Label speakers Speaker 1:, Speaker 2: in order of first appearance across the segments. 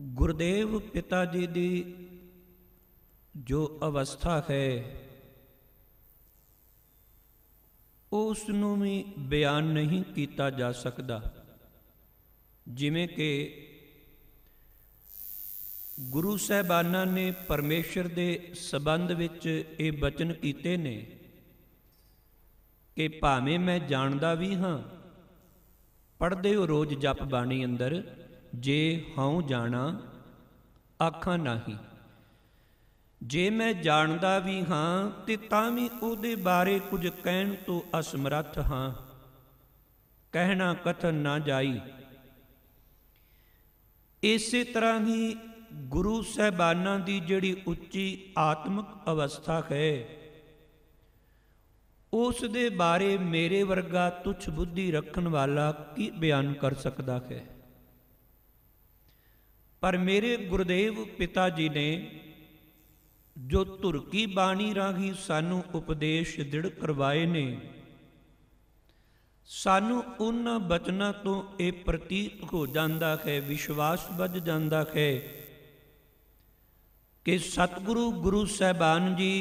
Speaker 1: गुरुदेव पिता जी की जो अवस्था है उसनूं भी बयान नहीं किया जा सकता। जिमें कि गुरु साहबाना ने परमेश्वर के संबंध विच ये बचन कीते ने कि भावें मैं जानदा भी हाँ, पढ़दे हो रोज जप बाणी अंदर, जे हाऊं जाना आखां नाही। जे मैं जानदा भी हाँ ते तां भी उहदे बारे कुछ कहण तो असमर्थ हाँ, कहना कथन ना जाई। इसे तरह ही गुरु साहबाना की जिहड़ी उच्ची आत्मक अवस्था है उस दे बारे मेरे वर्गा तुच्छ बुद्धि रखन वाला की बयान कर सकता है। पर मेरे गुरुदेव पिता जी ने जो धुरकी बाणी राही सानू उपदेश दृढ़ करवाए ने, सानू उन्हां बचनां तो ये प्रतीत हो जाता है, विश्वास बच जाता है कि सतगुरु गुरु साहबान जी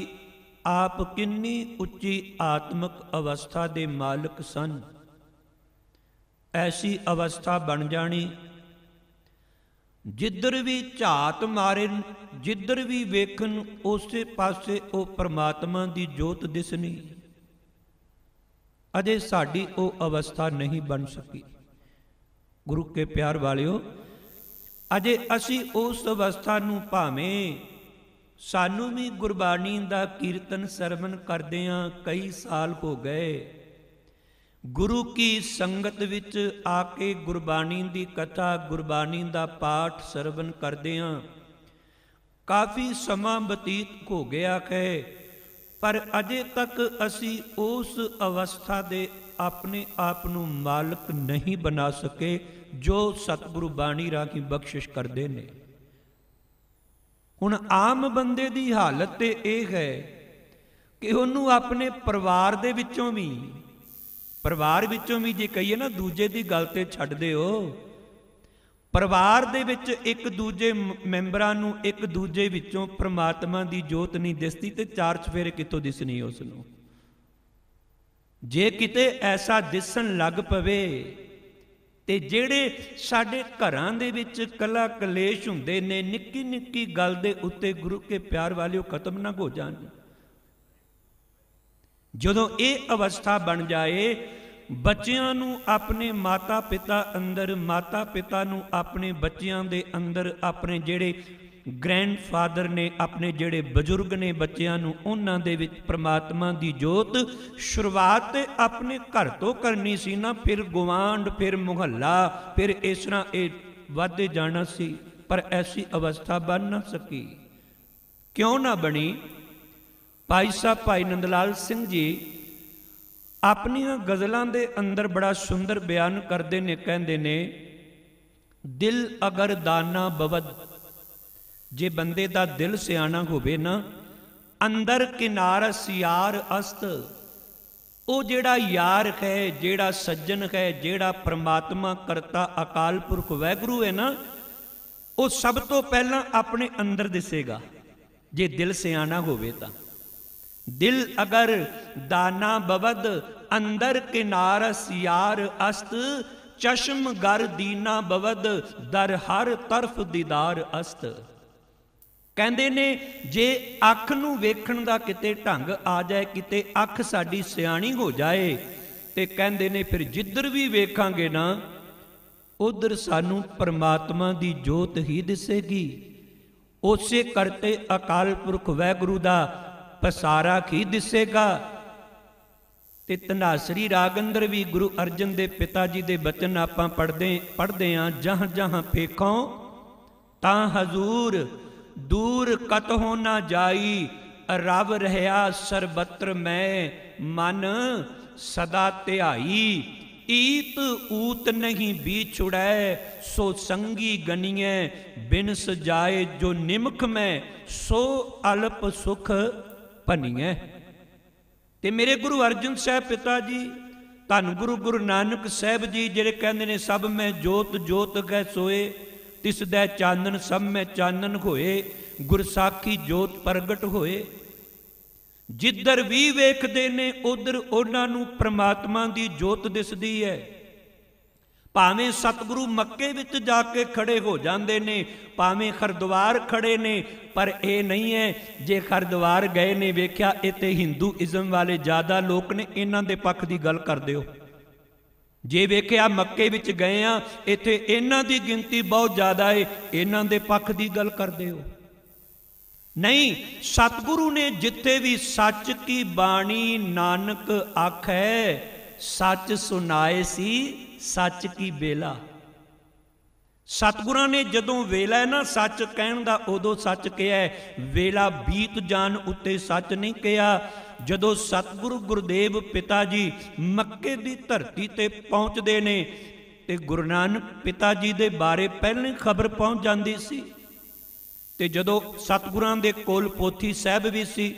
Speaker 1: आप किन्नी उच्ची आत्मक अवस्था दे मालिक सन। ऐसी अवस्था बन जानी जिधर भी झात मारे, जिधर भी वेखन उसे पासे वो परमात्मा की जोत दिसनी। अजे साड़ी वो अवस्था नहीं बन सकी। गुरु के प्यार वालियो, अजे असी उस अवस्था नूं भावें सानू भी गुरबाणी दा कीर्तन सरवण करदियां कई साल हो गए, गुरु की संगत विच आके गुरबाणी दी कथा गुरबाणी दा पाठ सरवण करदियां काफ़ी समा बतीत हो गया है, पर अजे तक असी उस अवस्था दे अपने आप नूं मालक नहीं बना सके जो सतगुरु बाणी राही बख्शिश करते हैं। हुण आम बंदे दी हालत ते यह है कि उन्होंने अपने परिवार दे विचों भी, परिवार विचों भी जे कहिए ना दूजे की गल ते छड्ड दिओ, परिवार दे विच एक दूजे मैंबरां नूं एक दूजे विचों परमात्मा की जोत नहीं दिसदी ते चार चफेरे कितों दिसनी उसनूं। जे किते ऐसा दिसन लग पवे ते जेड़े साडे घरां दे विच कला कलेश हुंदे ने, निक्की निक्की गल दे उत्ते गुरु के प्यार वालिओ खत्म ना हो जाण। जदों ये अवस्था बन जाए, बच्चियां नूं अपने माता पिता अंदर, माता पिता नूं अपने बच्चियां दे अंदर, अपने जेड़े ग्रैंडफादर ने, अपने जेड़े बजुर्ग ने बच्चियां नूं, उन्हां दे विच परमात्मा दी जोत शुरुआत अपने घर तो करनी सी ना, फिर गुआंढ, फिर मुहल्ला, फिर इस तरह ये वधदे जाना सी। पर ऐसी अवस्था बन ना सकी। क्यों ना बनी? भाई साहब भाई नंदलाल सिंह जी अपनियां गज़लां दे अंदर बड़ा सुंदर बयान करते ने, कहते ने, दिल अगर दाना बवद, जे बंदे दा दिल सियाना होवे ना, अंदर किनारस यार अस्त, वो जेड़ा यार है, जेड़ा सज्जन है, जेड़ा परमात्मा करता अकाल पुरख वैगुरु है ना, वो सब तो पहला अपने अंदर दिसेगा जे दिल सियाना होवे तां। दिल अगर दाना बवद, अंदर किनारस यार अस्त, चश्म गर दीना बवद, दर हर तरफ दीदार अस्त। कहते ने जे अख नूं वेखण दा किते ढंग आ जाए, किते अख साडी सियाणी हो जाए, ते कहते ने फिर जिधर भी वेखांगे ना उधर सानू परमात्मा दी जोत ही दिसेगी। उसे करते अकाल पुरख वैगुरु दा पसारा ही दिसेगा। ते धनासरी राग अंदर भी गुरु अर्जन दे पिता जी दे बचन आपां पढ़दे हां, जहां जहां फेखों तां हजूर, दूर कतहों ना जाई, रब रहया सरबत्र मैं, मन सदा ध्याई। ईत ऊत नहीं बीछुड़ै, सो संगी गनिए, बिन सजाए जो निमख में, सो अल्प सुख भनिए। ते मेरे गुरु अर्जन साहब पिता जी, धन गुरु गुरु नानक साहब जी, जेड़े कहते ने सब मैं जोत जोत गए सोए, ਤਿਸਦੈ ਚਾਨਣ ਸਭ ਮੈਂ ਚਾਨਣ ਹੋਏ, ਗੁਰਸਾਖੀ ਜੋਤ ਪ੍ਰਗਟ ਹੋਏ। ਜਿੱਧਰ ਵੀ ਵੇਖਦੇ ਨੇ ਉਧਰ ਉਹਨਾਂ ਨੂੰ ਪ੍ਰਮਾਤਮਾ ਦੀ ਜੋਤ ਦਿਸਦੀ ਹੈ। ਭਾਵੇਂ ਸਤਿਗੁਰੂ ਮੱਕੇ ਵਿੱਚ ਜਾ ਕੇ ਖੜੇ ਹੋ ਜਾਂਦੇ ਨੇ, ਭਾਵੇਂ ਹਰਿਦੁਆਰ ਖੜੇ ਨੇ, ਪਰ ਇਹ ਨਹੀਂ ਹੈ ਜੇ ਹਰਿਦੁਆਰ ਗਏ ਨੇ ਵੇਖਿਆ ਇੱਥੇ ਹਿੰਦੂਇਜ਼ਮ ਵਾਲੇ ਜ਼ਿਆਦਾ ਲੋਕ ਨੇ, ਇਹਨਾਂ ਦੇ ਪੱਖ ਦੀ ਗੱਲ ਕਰਦੇ ਹੋ। ਜੇ ਵੇਖਿਆ ਮੱਕੇ ਵਿੱਚ ਗਏ ਆ ਇੱਥੇ ਇਹਨਾਂ ਦੀ ਗਿਣਤੀ ਬਹੁਤ ਜ਼ਿਆਦਾ ਹੈ, ਇਹਨਾਂ ਦੇ ਪੱਖ ਦੀ ਗੱਲ ਕਰਦੇ ਹੋ। ਨਹੀਂ, ਸਤਿਗੁਰੂ ਨੇ ਜਿੱਥੇ ਵੀ ਸੱਚ ਕੀ ਬਾਣੀ ਨਾਨਕ ਆਖੈ, ਸੱਚ ਸੁਨਾਏ ਸੀ ਸੱਚ ਕੀ ਬੇਲਾ। ਸਤਿਗੁਰਾਂ ਨੇ ਜਦੋਂ ਵੇਲਾ ਹੈ ਨਾ ਸੱਚ ਕਹਿਣ ਦਾ, ਉਦੋਂ ਸੱਚ ਕਿਹਾ, ਵੇਲਾ ਬੀਤ ਜਾਣ ਉੱਤੇ ਸੱਚ ਨਹੀਂ ਕਿਹਾ। ਜਦੋਂ ਸਤਿਗੁਰੂ ਗੁਰਦੇਵ ਪਿਤਾ ਜੀ ਮੱਕੇ ਦੀ ਧਰਤੀ ਤੇ ਪਹੁੰਚਦੇ ਨੇ ਤੇ ਗੁਰੂ ਨਾਨਕ ਪਿਤਾ ਜੀ ਦੇ ਬਾਰੇ ਪਹਿਲਾਂ ਖਬਰ ਪਹੁੰਚ ਜਾਂਦੀ ਸੀ। ਤੇ ਜਦੋਂ ਸਤਿਗੁਰਾਂ ਦੇ ਕੋਲ ਪੋਥੀ ਸਾਹਿਬ ਵੀ ਸੀ,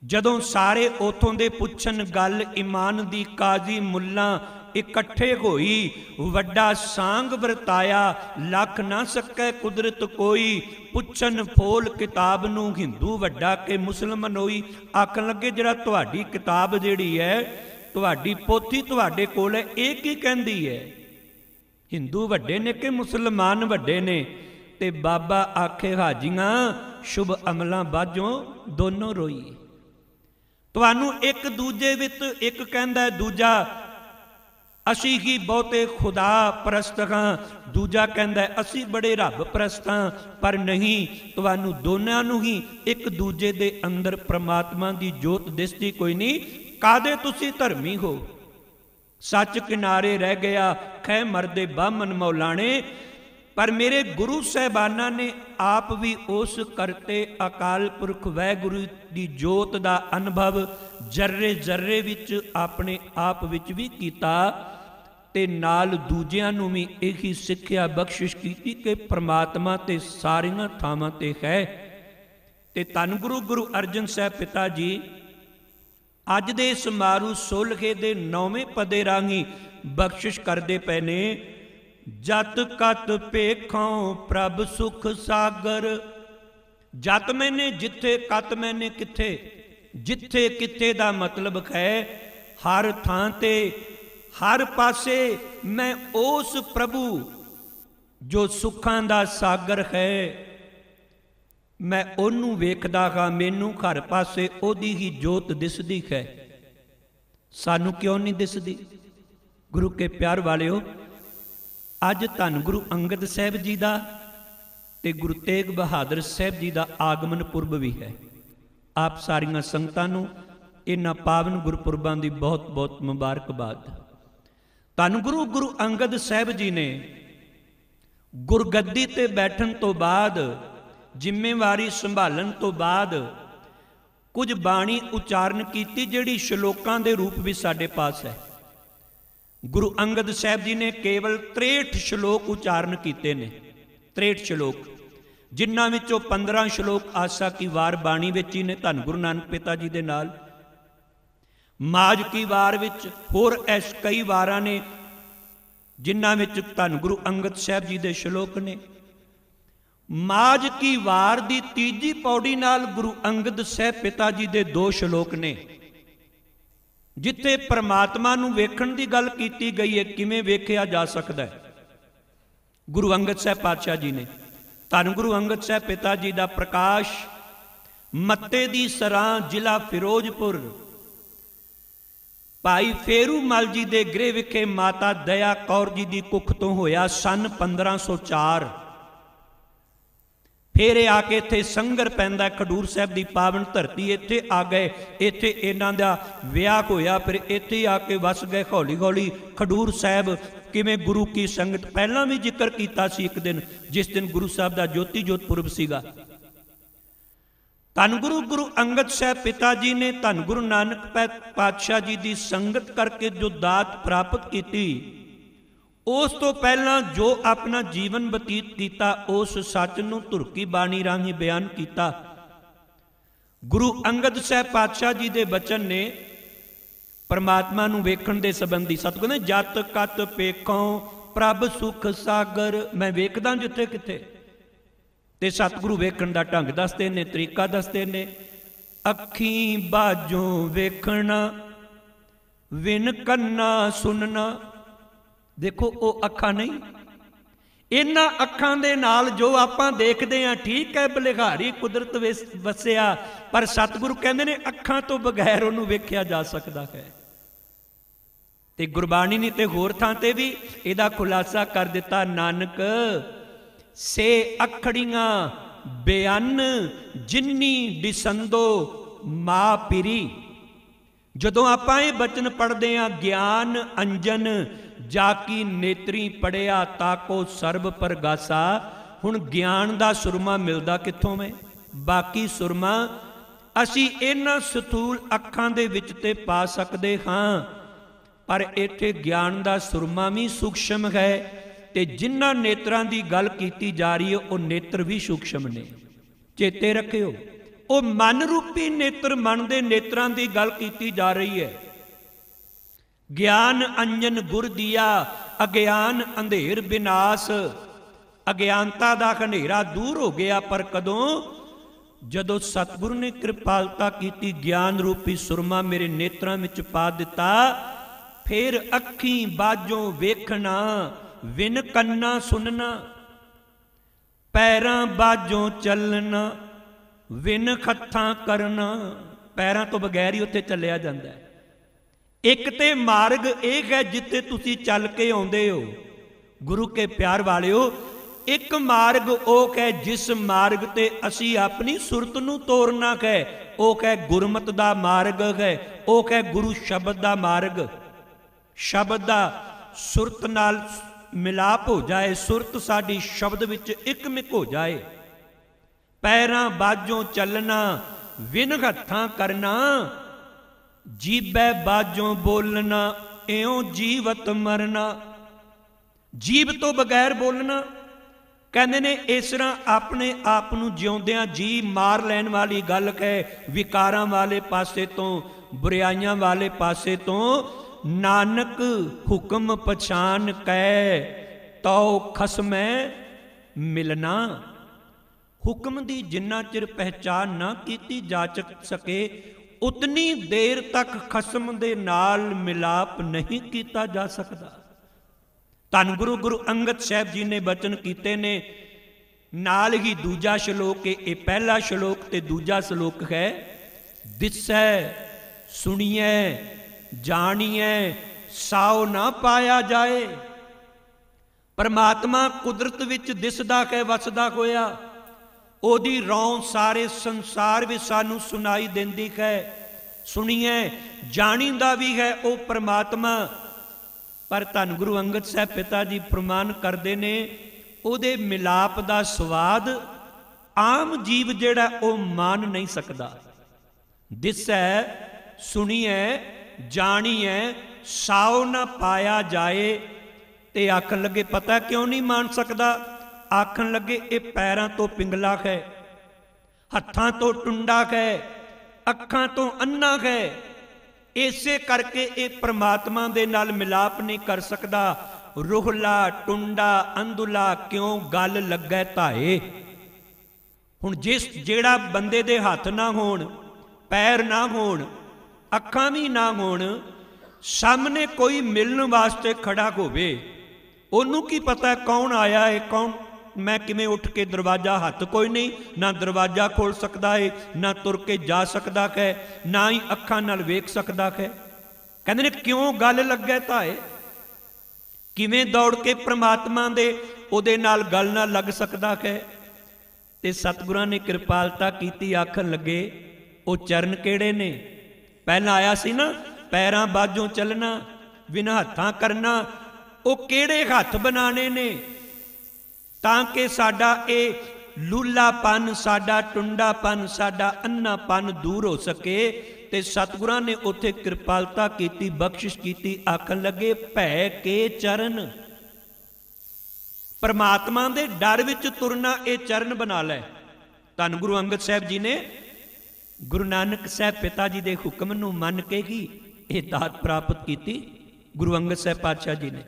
Speaker 1: ਜਦੋਂ ਸਾਰੇ ਉਥੋਂ ਦੇ ਪੁੱਛਣ ਗੱਲ ਈਮਾਨ ਦੀ, ਕਾਜ਼ੀ ਮੁੱਲਾ ਇਕੱਠੇ ਹੋਈ, ਵੱਡਾ ਸਾਂਗ ਵਰਤਾਇਆ, ਲੱਖ ਨਾ ਸਕੈ ਕੁਦਰਤ ਕੋਈ, ਪੁੱਛਣ ਫੋਲ ਕਿਤਾਬ ਨੂੰ ਹਿੰਦੂ ਵੱਡਾ ਕੇ ਮੁਸਲਮਾਨ ਹੋਈ। ਆਖਣ ਲੱਗੇ ਜਿਹੜਾ ਤੁਹਾਡੀ ਕਿਤਾਬ ਜਿਹੜੀ ਹੈ, ਤੁਹਾਡੀ ਪੋਥੀ ਤੁਹਾਡੇ ਕੋਲ ਹੈ, ਇਹ ਕੀ ਕਹਿੰਦੀ ਹੈ? ਹਿੰਦੂ ਵੱਡੇ ਨੇ ਕਿ ਮੁਸਲਮਾਨ ਵੱਡੇ ਨੇ? ਤੇ ਬਾਬਾ ਆਖੇ ਹਾਜੀਆਂ ਸ਼ੁਭ ਅਮਲਾਂ ਬਾਝੋਂ ਦੋਨੋਂ ਰੋਈ। ਤੁਹਾਨੂੰ ਇੱਕ ਦੂਜੇ ਵਿੱਚ ਇੱਕ ਕਹਿੰਦਾ, ਦੂਜਾ ਅਸੀਂ ਹੀ ਬਹੁਤੇ ਖੁਦਾ ਪ੍ਰਸਤ ਹਾਂ, ਦੂਜਾ ਕਹਿੰਦਾ ਅਸੀਂ ਬੜੇ ਰੱਬ ਪ੍ਰਸਤ ਹਾਂ। ਪਰ ਨਹੀਂ, ਤੁਹਾਨੂੰ ਦੋਨਾਂ ਨੂੰ ਹੀ ਇੱਕ ਦੂਜੇ ਦੇ ਅੰਦਰ ਪ੍ਰਮਾਤਮਾ ਦੀ ਜੋਤ ਦਿਸਦੀ ਕੋਈ ਨਹੀਂ। ਕਾਦੇ ਤੁਸੀਂ ਧਰਮੀ ਹੋ? ਸੱਚ ਕਿਨਾਰੇ ਰਹਿ ਗਿਆ ਖੈ ਮਰਦੇ ਬਾਹਮਣ ਮੌਲਾਣੇ। ਪਰ ਮੇਰੇ ਗੁਰੂ ਸਾਹਿਬਾਨਾਂ ਨੇ ਆਪ ਵੀ ਉਸ ਕਰਤੇ ਅਕਾਲ ਪੁਰਖ ਵਾਹਿਗੁਰੂ ਦੀ ਜੋਤ ਦਾ ਅਨੁਭਵ ਜਰਰੇ ਜਰਰੇ ਵਿੱਚ ਆਪਣੇ ਆਪ ਵਿੱਚ ਵੀ ਕੀਤਾ, ਤੇ ਨਾਲ ਦੂਜਿਆਂ ਨੂੰ ਵੀ ਇਹੀ ਸਿੱਖਿਆ ਬਖਸ਼ਿਸ਼ ਕੀਤੀ ਕਿ ਪ੍ਰਮਾਤਮਾ ਤੇ ਸਾਰੀਆਂ ਥਾਵਾਂ ਤੇ ਹੈ। ਤੇ ਧੰਨ ਗੁਰੂ ਅਰਜਨ ਸਾਹਿਬ ਪਿਤਾ ਜੀ ਅੱਜ ਦੇ ਸਮਾਰੂ ਸੋਲਖੇ ਦੇ 9ਵੇਂ ਪਦੇ ਰਾਹੀਂ ਬਖਸ਼ਿਸ਼ ਕਰਦੇ ਪਏ ਨੇ। ਜਤ ਕਤ ਪੇਖੋਂ ਪ੍ਰਭ ਸੁਖ ਸਾਗਰ। ਜਤ ਮੈਨੇ ਜਿੱਥੇ, ਕਤ ਮੈਨੇ ਕਿੱਥੇ। ਜਿੱਥੇ ਕਿੱਥੇ ਦਾ ਮਤਲਬ ਹੈ ਹਰ ਥਾਂ ਤੇ, ਹਰ ਪਾਸੇ ਮੈਂ ਉਸ ਪ੍ਰਭੂ ਜੋ ਸੁੱਖਾਂ ਦਾ ਸਾਗਰ ਹੈ, ਮੈਂ ਉਹਨੂੰ ਵੇਖਦਾ ਹਾਂ। ਮੈਨੂੰ ਹਰ ਪਾਸੇ ਉਹਦੀ ਹੀ ਜੋਤ ਦਿਸਦੀ ਹੈ। ਸਾਨੂੰ ਕਿਉਂ ਨਹੀਂ ਦਿਸਦੀ? ਗੁਰੂ ਕੇ ਪਿਆਰ ਵਾਲਿਓ, ਅੱਜ ਧੰਨ ਗੁਰੂ ਅੰਗਦ ਸਾਹਿਬ ਜੀ ਦਾ ਤੇ ਗੁਰੂ ਤੇਗ ਬਹਾਦਰ ਸਾਹਿਬ ਜੀ ਦਾ ਆਗਮਨ ਪੁਰਬ ਵੀ ਹੈ। ਆਪ ਸਾਰੀਆਂ ਸੰਗਤਾਂ ਨੂੰ ਇਹਨਾਂ ਪਾਵਨ ਗੁਰਪੁਰਬਾਂ ਦੀ ਬਹੁਤ ਬਹੁਤ ਮੁਬਾਰਕਬਾਦ। ਧੰਨ ਗੁਰੂ ਅੰਗਦ ਸਾਹਿਬ ਜੀ ਨੇ ਗੁਰਗੱਦੀ ਤੇ ਬੈਠਣ ਤੋਂ ਬਾਅਦ, ਜ਼ਿੰਮੇਵਾਰੀ ਸੰਭਾਲਣ ਤੋਂ ਬਾਅਦ ਕੁਝ ਬਾਣੀ ਉਚਾਰਨ ਕੀਤੀ ਜਿਹੜੀ ਸ਼ਲੋਕਾਂ ਦੇ ਰੂਪ ਵਿੱਚ ਸਾਡੇ ਪਾਸ ਹੈ। ਗੁਰੂ ਅੰਗਦ ਸਾਹਿਬ ਜੀ ਨੇ ਕੇਵਲ 63 ਸ਼ਲੋਕ ਉਚਾਰਨ ਕੀਤੇ ਨੇ। 63 ਸ਼ਲੋਕ, ਜਿਨ੍ਹਾਂ ਵਿੱਚੋਂ 15 ਸ਼ਲੋਕ ਆਸਾ ਕੀ ਵਾਰ ਬਾਣੀ ਵਿੱਚ ਹੀ ਨੇ ਧੰਨ ਗੁਰੂ ਨਾਨਕ ਪਿਤਾ ਜੀ ਦੇ ਨਾਲ। ਮਾਝ ਕੀ ਵਾਰ ਵਿੱਚ ਹੋਰ ਐਸ ਕਈ ਵਾਰਾਂ ਨੇ ਜਿਨ੍ਹਾਂ ਵਿੱਚ ਧੰਨ ਗੁਰੂ ਅੰਗਦ ਸਾਹਿਬ ਜੀ ਦੇ ਸ਼ਲੋਕ ਨੇ। ਮਾਝ ਕੀ ਵਾਰ ਦੀ ਤੀਜੀ ਪੌੜੀ ਨਾਲ ਗੁਰੂ ਅੰਗਦ ਸਾਹਿਬ ਪਿਤਾ ਜੀ ਦੇ 2 ਸ਼ਲੋਕ ਨੇ, ਜਿੱਥੇ ਪ੍ਰਮਾਤਮਾ ਨੂੰ ਵੇਖਣ ਦੀ ਗੱਲ ਕੀਤੀ ਗਈ ਹੈ। ਕਿਵੇਂ ਵੇਖਿਆ ਜਾ ਸਕਦਾ ਹੈ? ਗੁਰੂ ਅੰਗਦ ਸਾਹਿਬ ਪਾਤਸ਼ਾਹ ਜੀ ਨੇ, ਧੰਨ ਗੁਰੂ ਅੰਗਦ ਸਾਹਿਬ ਪਿਤਾ ਜੀ ਦਾ ਪ੍ਰਕਾਸ਼ ਮੱਤੇ ਦੀ ਸਰਾਂ, ਜ਼ਿਲ੍ਹਾ ਫਿਰੋਜ਼ਪੁਰ, ਭਾਈ ਫੇਰੂ ਮਲ ਜੀ ਦੇ ਗ੍ਰਹਿ ਵਿਖੇ ਮਾਤਾ ਦਇਆ ਕੌਰ ਜੀ ਦੀ ਕੁੱਖ ਤੋਂ ਹੋਇਆ ਸਨ 1504। ਫਿਰ ਇਹ ਆ ਕੇ ਇੱਥੇ ਸੰਗਰ ਪੈਂਦਾ ਖਡੂਰ ਸਾਹਿਬ ਦੀ ਪਾਵਨ ਧਰਤੀ, ਇੱਥੇ ਆ ਗਏ। ਇੱਥੇ ਇਹਨਾਂ ਦਾ ਵਿਆਹ ਹੋਇਆ, ਫਿਰ ਇੱਥੇ ਆ ਕੇ ਵਸ ਗਏ ਹੌਲੀ ਹੌਲੀ ਖਡੂਰ ਸਾਹਿਬ। ਕਿਵੇਂ ਗੁਰੂ ਕੀ ਸੰਗਤ, ਪਹਿਲਾਂ ਵੀ ਜ਼ਿਕਰ ਕੀਤਾ ਸੀ ਇੱਕ ਦਿਨ, ਜਿਸ ਦਿਨ ਗੁਰੂ ਸਾਹਿਬ ਦਾ ਜੋਤੀ ਜੋਤ ਪੁਰਬ ਸੀਗਾ। ਧੰਨ ਗੁਰੂ ਅੰਗਦ ਸਾਹਿਬ ਪਿਤਾ ਜੀ ਨੇ ਧੰਨ ਗੁਰੂ ਨਾਨਕ ਪਾਤਸ਼ਾਹ ਜੀ ਦੀ ਸੰਗਤ ਕਰਕੇ ਜੋ ਦਾਤ ਪ੍ਰਾਪਤ ਕੀਤੀ, ਉਸ ਤੋਂ ਪਹਿਲਾਂ ਜੋ ਆਪਣਾ ਜੀਵਨ ਬਤੀਤ ਕੀਤਾ, ਉਸ ਸੱਚ ਨੂੰ ਧੁਰਕੀ ਬਾਣੀ ਰਾਹੀਂ ਬਿਆਨ ਕੀਤਾ। ਗੁਰੂ ਅੰਗਦ ਸਾਹਿਬ ਪਾਤਸ਼ਾਹ ਜੀ ਦੇ ਬਚਨ ਨੇ ਪਰਮਾਤਮਾ ਨੂੰ ਵੇਖਣ ਦੇ ਸੰਬੰਧੀ। ਸਤਿਗੁਰੂ ਨੇ ਜਤ ਕਤ ਪੇਖੋਂ ਪ੍ਰਭ ਸੁਖ ਸਾਗਰ। मैं वेखदा जिथे किथे ते सतगुरु वेखण दा ढंग दसदे ने, तरीका दसदे ने। अखीं बाजों वेखना विन कन्ना सुनना। देखो वो अखां नहीं, इन्हां अखां दे नाल जो आपां देखदे हां, ठीक है बलिहारी कुदरत वसिया, पर सतगुरु कहंदे ने अखां तो बगैर उहनूं वेखिया जा सकदा है। ते गुरबाणी ने ते होर थां ते भी इहदा खुलासा कर दिता। नानक से अखड़ियां बेअन जिन्नी दिसंदो मां पिरी। जदों आपां ये बचन पढ़दे हां, ज्ञान अंजन जाकी नेत्री पढ़िया ताको सर्ब परगासा। हुण ज्ञान दा सुरमा मिलदा कित्थों में? बाकी सुरमा असी इन्हां सथूल अखां दे विच ते पा सकदे हां, पर इत्थे ज्ञान दा सुरमा भी सूक्ष्म है, ते जिन्हां नेत्रां दी गल कीती जा रही है वो नेत्र भी सूक्ष्म ने। चेते रखियो, वो मन रूपी नेत्र, मन दे नेत्रां दी गल कीती जा रही है। ज्ञान अंजन गुर दिया अज्ञान अंधेर विनाश। अज्ञानता दा हनेरा दूर हो गया, पर कदों? जदों सतगुरु ने कृपालता की, ज्ञान रूपी सुरमा मेरे नेत्रां विच पा दिता। फिर अखीं बाजों वेखना विन कन्ना सुनना। पैरां बाजों चलना विन हत्थां करना। पैरां तो बगैर ही उत्थे चलिया जांदा है। एक ते मार्ग एक है जिथे तुसी चल के आउंदे हो। गुरु के प्यार वालिओ, एक मार्ग ओ है जिस मार्ग ते असी अपनी सुरत नूं तोरना है। ओ है गुरमत दा मार्ग है, ओ है गुरु शब्द दा मार्ग। शब्द दा सुरत नाल मिलाप हो जाए, सुरत साडी शब्द विच इकमिक हो जाए। पैरां बाजों चलना विन हत्थां करना। जीबै बाजों बोलना इउं जीवत मरना। जीव तो बगैर बोलना, कहते ने इस तरह अपने आप नूं जिउंदियां जी मार लैण वाली गल है। विकारां वाले पासे तो, बुराइयां वाले पासे तो। नानक हुक्म पछान कै तो खसमै मिलना। हुक्म दी जिन्ना चिर पहचान ना कीती जा सके, उतनी देर तक खसम दे नाल मिलाप नहीं किया जा सकता। धन गुरु गुरु अंगद साहब जी ने बचन कीते ने, नाल ही दूजा श्लोक है। ये पहला श्लोक ते दूजा श्लोक है। दिसै सुनिए जानिए साओ ना पाया जाए। परमात्मा कुदरत विच दिसदा है, वसदा होया। ओदी रौं सारे संसार विच सानू सुनाई देंदी है। सुनिए जानीदा भी है वो परमात्मा। पर धन गुरु अंगद साहब पिता जी प्रमाण करते ने, ओदे मिलाप दा स्वाद आम जीव जेड़ा वो मान नहीं सकता। दिसै सुनिए जानिए साओ ना पाया जाए। ते आखन लगे पता क्यों नहीं मान सकता? आखन लगे ये पैरां तो पिंगला है, हत्थां तो टुंडा है, अखां तो अन्ना है। इसे करके ये परमात्मा दे नाल मिलाप नहीं कर सकता। रुहला टुंडा अंधुला क्यों गल लगे धाए। हुण जिस जेड़ा बंदे दे हत्थ ना होण, पैर ना होण, अखां भी ना होण, सामने कोई मिलण वास्ते खड़ा होवे, ओनू की पता कौन आया है कौन। मैं किवें उठ के दरवाजा, हत्थ कोई नहीं, ना दरवाजा खोल सकता है, ना तुर के जा सकता है, ना ही अखां नाल वेख सकता है। कहंदे ने क्यों गल लगे धाए। किवें दौड़ के परमात्मा दे ओदे नाल गल ना लग सकता है। ते सतगुरां ने कृपालता कीती। आखन लगे वो चरण किहड़े ने? पहला आया सी ना, पैरां बाजों चलना विन हत्थां करना। वो किहड़े हत्थ बनाने ने ताकि साडा ये लूलापन, साडा टुंडापन, साडा अन्नापन दूर हो सके। ते सतगुरां ने उत्थे कृपालता कीती, बख्शिश कीती। आखन लगे भै के चरण। परमात्मा दे डर विच तुरना ये चरण बना लै। धन गुरु अंगद साहब जी ने गुरु नानक साहब पिता जी के हुक्म नूं मन के ही ये दात प्राप्त की। गुरु अंगद साहब पातशाह जी ने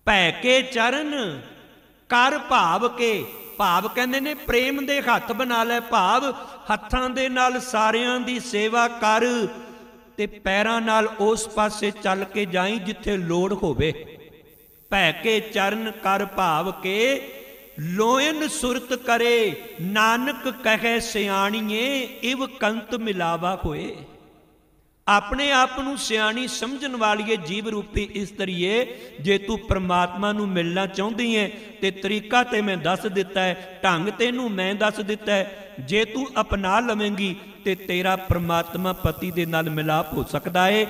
Speaker 1: ਭੈ ਕੇ ਚਰਨ ਕਰ ਭਾਵ ਕੇ। ਭਾਵ ਕਹਿੰਦੇ ਨੇ ਪ੍ਰੇਮ ਦੇ ਹੱਥ ਬਣਾ ਲੈ, ਭਾਵ ਹੱਥਾਂ ਦੇ ਨਾਲ ਸਾਰਿਆਂ ਦੀ ਸੇਵਾ ਕਰ ਤੇ ਪੈਰਾਂ ਨਾਲ ਉਸ ਪਾਸੇ ਚੱਲ ਕੇ ਜਾਈ ਜਿੱਥੇ ਲੋੜ ਹੋਵੇ। ਭੈ ਕੇ ਚਰਨ ਕਰ ਭਾਵ ਕੇ ਲੋਇਨ ਸੁਰਤ ਕਰੇ, ਨਾਨਕ ਕਹੈ ਸਿਆਣੀਏ ਇਵ ਕੰਤ ਮਿਲਾਵਾ ਹੋਏ। ਆਪਣੇ ਆਪ ਨੂੰ ਸਿਆਣੀ ਸਮਝਣ ਵਾਲੀਏ ਜੀਵ ਰੂਪੀ ਇਸਤਰੀਏ, ਜੇ ਤੂੰ ਪ੍ਰਮਾਤਮਾ ਨੂੰ ਮਿਲਣਾ ਚਾਹੁੰਦੀ ਹੈ ਤੇ ਤਰੀਕਾ ਤੇ ਮੈਂ ਦੱਸ ਦਿੱਤਾ ਹੈ, ਢੰਗ ਤੈਨੂੰ ਮੈਂ ਦੱਸ ਦਿੱਤਾ ਹੈ। ਜੇ ਤੂੰ ਅਪਣਾ ਲਵੇਂਗੀ ਤੇ ਤੇਰਾ ਪ੍ਰਮਾਤਮਾ ਪਤੀ ਦੇ ਨਾਲ ਮਿਲਾਪ ਹੋ ਸਕਦਾ ਹੈ।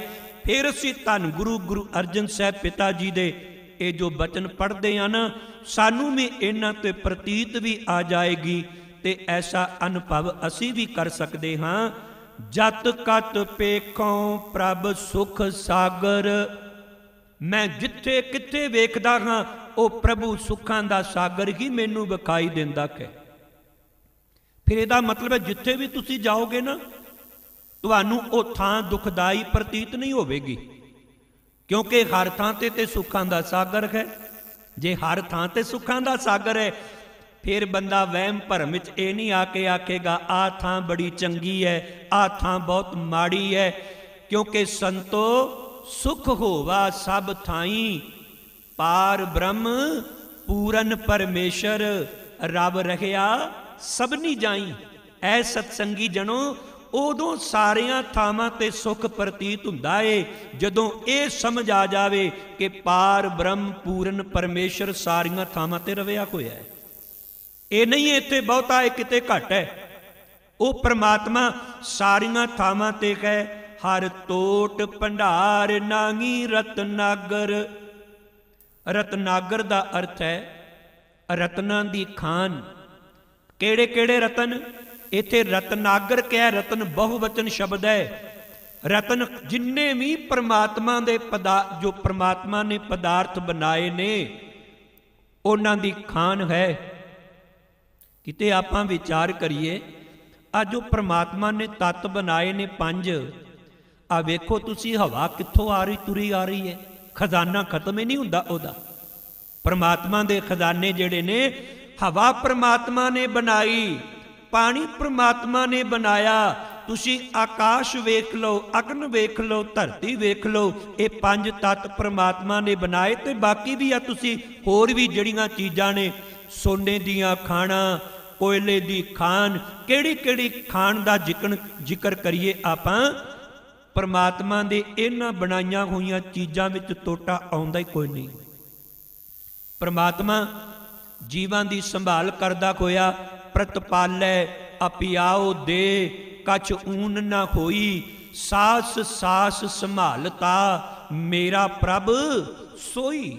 Speaker 1: ਫਿਰ ਅਸੀਂ ਧੰਨ ਗੁਰੂ ਅਰਜਨ ਸਾਹਿਬ ਪਿਤਾ ਜੀ ਦੇ ਇਹ ਜੋ ਬਚਨ ਪੜ੍ਹਦੇ ਆ ਨਾ, ਸਾਨੂੰ ਵੀ ਇਹਨਾਂ ਤੇ ਪ੍ਰਤੀਤ ਵੀ ਆ ਜਾਏਗੀ ਤੇ ਐਸਾ ਅਨੁਭਵ ਅਸੀਂ ਵੀ ਕਰ ਸਕਦੇ ਹਾਂ। ਜਤ ਕਤ ਪੇਖੋਂ ਪ੍ਰਭ ਸੁਖ ਸਾਗਰ। ਮੈਂ ਜਿੱਥੇ ਕਿੱਥੇ ਵੇਖਦਾ ਹਾਂ ਉਹ ਪ੍ਰਭੂ ਸੁੱਖਾਂ ਦਾ ਸਾਗਰ ਹੀ ਮੈਨੂੰ ਵਿਖਾਈ ਦਿੰਦਾ ਹੈ। ਫਿਰ ਇਹਦਾ ਮਤਲਬ ਹੈ ਜਿੱਥੇ ਵੀ ਤੁਸੀਂ ਜਾਓਗੇ ਨਾ, ਤੁਹਾਨੂੰ ਉਹ ਥਾਂ ਦੁਖਦਾਈ ਪ੍ਰਤੀਤ ਨਹੀਂ ਹੋਵੇਗੀ, ਕਿਉਂਕਿ ਹਰ ਥਾਂ ਤੇ ਸੁੱਖਾਂ ਦਾ ਸਾਗਰ ਹੈ। ਜੇ ਹਰ ਥਾਂ ਤੇ ਸੁੱਖਾਂ ਦਾ ਸਾਗਰ ਹੈ, ਫਿਰ ਬੰਦਾ ਵਹਿਮ ਭਰਮ ਵਿੱਚ ਇਹ ਨਹੀਂ ਆ ਕੇ ਆਖੇਗਾ ਆਹ ਥਾਂ ਬੜੀ ਚੰਗੀ ਹੈ, ਆਹ ਥਾਂ ਬਹੁਤ ਮਾੜੀ ਹੈ। ਕਿਉਂਕਿ ਸੰਤੋ ਸੁਖ ਹੋਵਾ ਸਭ ਥਾਈ, ਪਾਰ ਬ੍ਰਹਮ ਪੂਰਨ ਪਰਮੇਸ਼ਰ, ਰੱਬ ਰਹਿਆ ਸਭਨੀ ਜਾਈ। ਐ ਸਤਸੰਗੀ ਜਨੋ, ਉਦੋਂ ਸਾਰੀਆਂ ਥਾਵਾਂ ਤੇ ਸੁੱਖ ਪ੍ਰਤੀਤ ਹੁੰਦਾ ਏ ਜਦੋਂ ਇਹ ਸਮਝ ਆ ਜਾਵੇ ਕਿ ਪਾਰ ਬ੍ਰਹਮ ਪੂਰਨ ਪਰਮੇਸ਼ਰ ਸਾਰੀਆਂ ਥਾਵਾਂ ਤੇ ਰਵਿਆ ਹੋਇਆ ਹੈ। ਇਹ ਨਹੀਂ ਇੱਥੇ ਬਹੁਤਾ ਹੈ, ਕਿਤੇ ਘੱਟ ਹੈ। ਉਹ ਪ੍ਰਮਾਤਮਾ ਸਾਰੀਆਂ ਥਾਵਾਂ ਤੇ ਹੈ। ਹਰ ਤੋਟ ਭੰਡਾਰ ਨਾਹੀ ਰਤਨਾਗਰ। ਰਤਨਾਗਰ ਦਾ ਅਰਥ ਹੈ ਰਤਨਾਂ ਦੀ ਖਾਨ। ਕਿਹੜੇ ਕਿਹੜੇ ਰਤਨ? ਇੱਥੇ ਰਤਨਾਗਰ ਕਿਹਾ, ਰਤਨ ਬਹੁਵਚਨ ਸ਼ਬਦ ਹੈ। ਰਤਨ ਜਿੰਨੇ ਵੀ ਪ੍ਰਮਾਤਮਾ ਦੇ ਜੋ ਪ੍ਰਮਾਤਮਾ ਨੇ ਪਦਾਰਥ ਬਣਾਏ ਨੇ ਉਹਨਾਂ ਦੀ ਖਾਨ ਹੈ। ਕਿਤੇ ਆਪਾਂ ਵਿਚਾਰ ਕਰੀਏ, ਆ ਜੋ ਪ੍ਰਮਾਤਮਾ ਨੇ ਤੱਤ ਬਣਾਏ ਨੇ 5, ਆ ਵੇਖੋ ਤੁਸੀਂ ਹਵਾ ਕਿੱਥੋਂ ਆ ਰਹੀ ਤੁਰੀ ਆ ਰਹੀ ਹੈ, ਖਜ਼ਾਨਾ ਖਤਮ ਹੀ ਨਹੀਂ ਹੁੰਦਾ ਉਹਦਾ। ਪ੍ਰਮਾਤਮਾ ਦੇ ਖਜ਼ਾਨੇ ਜਿਹੜੇ ਨੇ, ਹਵਾ ਪ੍ਰਮਾਤਮਾ ਨੇ ਬਣਾਈ, ਪਾਣੀ ਪ੍ਰਮਾਤਮਾ ਨੇ ਬਣਾਇਆ। ਤੁਸੀਂ ਆਕਾਸ਼ ਵੇਖ ਲਓ, ਅਗਨ ਵੇਖ ਲਓ, ਧਰਤੀ ਵੇਖ ਲਓ, ਇਹ 5 ਤੱਤ ਪ੍ਰਮਾਤਮਾ ਨੇ ਬਣਾਏ। ਤੇ ਬਾਕੀ ਵੀ ਆ ਤੁਸੀਂ ਹੋਰ ਵੀ ਜਿਹੜੀਆਂ ਚੀਜ਼ਾਂ ਨੇ, ਸੋਨੇ ਦੀਆਂ ਖਾਣਾਂ, ਕੋਇਲੇ ਦੀ ਖਾਨ, ਕਿਹੜੀ ਕਿਹੜੀ ਖਾਨ ਦਾ ਜ਼ਿਕਰ ਕਰੀਏ ਆਪਾਂ। ਪ੍ਰਮਾਤਮਾ ਦੇ ਇਹਨਾਂ ਬਣਾਈਆਂ ਹੋਈਆਂ ਚੀਜ਼ਾਂ ਵਿੱਚ ਤੋਟਾ ਆਉਂਦਾ ਹੀ ਕੋਈ ਨਹੀਂ। ਪ੍ਰਮਾਤਮਾ ਜੀਵਾਂ ਦੀ ਸੰਭਾਲ ਕਰਦਾ ਹੋਇਆ ਪ੍ਰਤਪਾਲੈ ਅਪਿਆਓ ਦੇ, ਕਛ ਊਨ ਨਾ ਹੋਈ, ਸਾਸ ਸਾਸ ਸੰਭਾਲਤਾ, ਮੇਰਾ ਪ੍ਰਭ ਸੋਈ।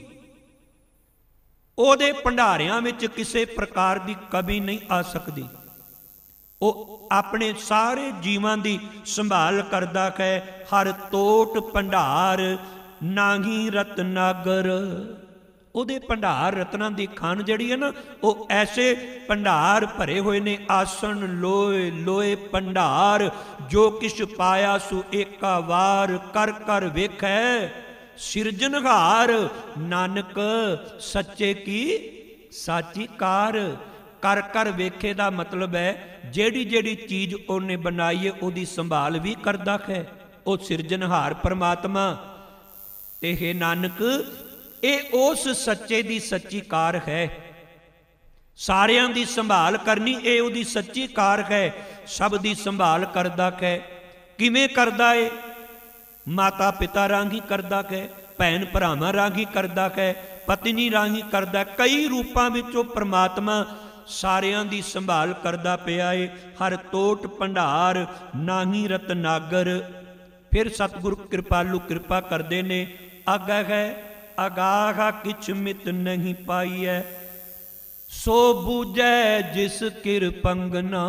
Speaker 1: ਉਹਦੇ ਭੰਡਾਰਿਆਂ ਵਿੱਚ ਕਿਸੇ ਪ੍ਰਕਾਰ ਦੀ ਕਮੀ ਨਹੀਂ ਆ ਸਕਦੀ। ਉਹ ਆਪਣੇ ਸਾਰੇ ਜੀਵਾਂ ਦੀ ਸੰਭਾਲ ਕਰਦਾ ਹੈ। ਹਰ ਤੋਟ ਭੰਡਾਰ ਨਾਹੀ ਰਤਨਾਗਰ। ਉਹਦੇ ਭੰਡਾਰ ਰਤਨਾਂ ਦੀ ਖਾਨ ਜਿਹੜੀ ਹੈ ਨਾ, ਉਹ ਐਸੇ ਭੰਡਾਰ ਭਰੇ ਹੋਏ ਨੇ। ਆਸਣ ਲੋਏ ਲੋਏ ਭੰਡਾਰ, ਜੋ ਕਿਛ ਪਾਇਆ ਸੋ ਏਕਾ ਵਾਰ, ਕਰ ਕਰ ਵੇਖੈ ਸਿਰਜਨਹਾਰ, ਨਾਨਕ ਸੱਚੇ ਕੀ ਸਾਚੀ ਕਾਰ। ਕਰ ਕਰ ਵੇਖੇ ਦਾ ਮਤਲਬ ਹੈ ਜਿਹੜੀ ਜਿਹੜੀ ਚੀਜ਼ ਉਹਨੇ ਬਣਾਈ ਹੈ ਉਹਦੀ ਸੰਭਾਲ ਵੀ ਕਰਦਾ ਹੈ। ਉਹ ਸਿਰਜਨਹਾਰ ਪ੍ਰਮਾਤਮਾ। ਤੇ ਹੈ ਨਾਨਕ, ਇਹ ਉਸ ਸੱਚੇ ਦੀ ਸੱਚੀ ਕਾਰ ਹੈ। ਸਾਰਿਆਂ ਦੀ ਸੰਭਾਲ ਕਰਨੀ ਇਹ ਉਹਦੀ ਸੱਚੀ ਕਾਰ ਹੈ। ਸਭ ਦੀ ਸੰਭਾਲ ਕਰਦਾ ਹੈ। ਕਿਵੇਂ ਕਰਦਾ ਏ? ਮਾਤਾ ਪਿਤਾ ਰਾਹੀਂ ਕਰਦਾ ਹੈ, ਭੈਣ ਭਰਾਵਾਂ ਰਾਹੀਂ ਕਰਦਾ ਹੈ, ਪਤਨੀ ਰਾਹੀਂ ਕਰਦਾ। ਕਈ ਰੂਪਾਂ ਵਿੱਚ ਉਹ ਪ੍ਰਮਾਤਮਾ ਸਾਰਿਆਂ ਦੀ ਸੰਭਾਲ ਕਰਦਾ ਪਿਆ ਏ। ਹਰ ਤੋਟ ਭੰਡਾਰ ਨਾਹੀ ਰਤਨਾਗਰ। ਫਿਰ ਸਤਿਗੁਰੂ ਕਿਰਪਾਲੂ ਕਿਰਪਾ ਕਰਦੇ ਨੇ। ਆਗਾਹ ਹੈ ਅਗਾਹ ਕਿਛ ਮਿਤ ਨਹੀਂ ਪਾਈਐ, ਸੋ ਬੂਝੈ ਜਿਸ ਕਿਰਪੰਗਨਾ।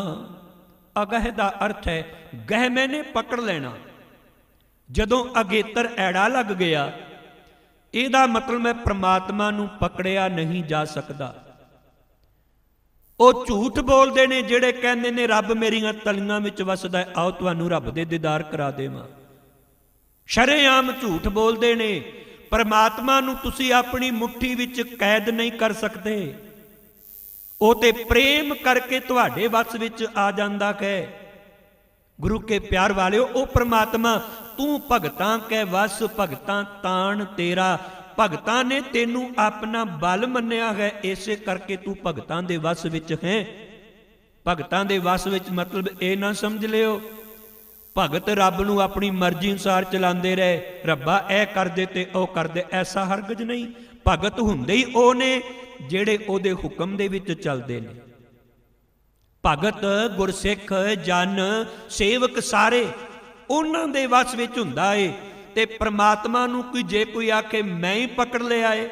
Speaker 1: ਅਗਾਹ ਦਾ ਅਰਥ ਹੈ ਗਹਿ ਮੈਨੇ ਪਕੜ ਲੈਣਾ। ਜਦੋਂ ਅਗੇਤਰ ਐੜਾ ਲੱਗ ਗਿਆ, ਇਹਦਾ ਮਤਲਬ ਹੈ ਪ੍ਰਮਾਤਮਾ ਨੂੰ ਪਕੜਿਆ ਨਹੀਂ ਜਾ ਸਕਦਾ। ਉਹ ਝੂਠ ਬੋਲਦੇ ਨੇ ਜਿਹੜੇ ਕਹਿੰਦੇ ਨੇ ਰੱਬ ਮੇਰੀਆਂ ਤਲੀਆਂ ਵਿੱਚ ਵਸਦਾ, ਆਓ ਤੁਹਾਨੂੰ ਰੱਬ ਦੇ ਦੀਦਾਰ ਕਰਾ ਦੇਵਾਂ। ਸ਼ਰੇਆਮ ਝੂਠ ਬੋਲਦੇ ਨੇ। परमात्मा नूं तुसी अपनी मुट्ठी विच कैद नहीं कर सकते, वो ते प्रेम करके तुहाडे वस विच आ जांदा है। गुरु के प्यार वालिओ, ओ परमात्मा तू भगतां कै वस भगतां ताण तेरा, भगतां ने तेनू अपना बल मन्निया है, इसे करके तू भगतां दे वस विच है। भगतां दे वस विच मतलब ये ना समझ लियो भगत रब नूं अपनी मर्जी अनुसार चलाते रहे, रब्बा ऐ कर दे ते ओ कर दे, ऐसा हरगज नहीं। भगत हुंदे ही ओ ने जिहड़े ओहदे हुक्म दे विच चलदे ने। भगत गुरसिख जन सेवक सारे उन्हां दे वस विच हुंदा है। ते परमात्मा नूं कोई आखे मैं ही पकड़ लिया है,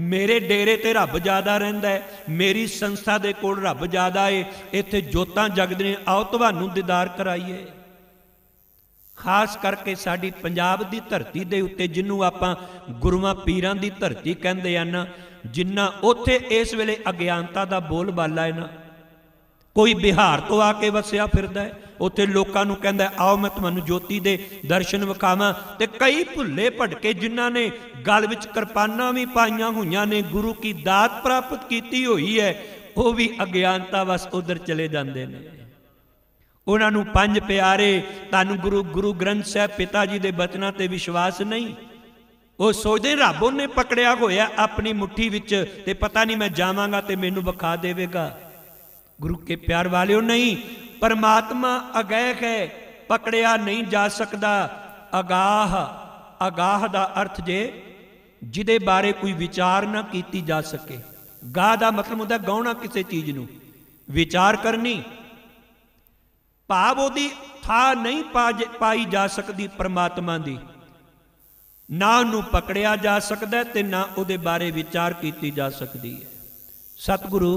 Speaker 1: मेरे डेरे ते रब ज़्यादा रहिंदा है, मेरी संस्था दे कोल रब ज़्यादा है, इत्थे जोतां जगदियां, आओ तुहानूं दीदार कराइए। खास करके साडी पंजाब दी धरती दे उत्ते जिन्हों आपां गुरुआं पीरां दी धरती कहंदे आ ना, जिन्ना उत्थे इस वेले अज्ञानता दा बोल बाला है ना। कोई बिहार तो आके वसिया फिरदा है, उत्थे लोकां नूं कहंदा आओ मैं तुहानूं जोती दे दर्शन विखावां, ते कई भुल्ले भटके जिन्हां ने गल विच किरपानां भी पाईयां होईयां ने, गुरु की दात प्राप्त कीती होई है, वो भी अज्ञानता वस उधर चले जांदे ने। उन्होंने पंज प्यारे धन गुरु गुरु ग्रंथ साहब पिता जी के बचनों ते विश्वास नहीं। वो सोचते रब उन्हें पकड़िया होया अपनी मुट्ठी विच, ते पता नहीं मैं जावांगा ते मैनू विखा देवेगा। गुरु के प्यार वालिओ, नहीं, परमात्मा अगैह है, पकड़िया नहीं जा सकता। अगाह, अगाह दा अर्थ जे जिदे बारे कोई विचार ना कीती जा सके। गाह दा मतलब होंदा गौणा किसी चीज नूं, विचार करनी, भाव ओदी था नहीं पाई जा सकती परमात्मा दी, ना उन्हों पकड़िया जा सकता ते ना उहदे बारे विचार की जा सकती है। सतगुरु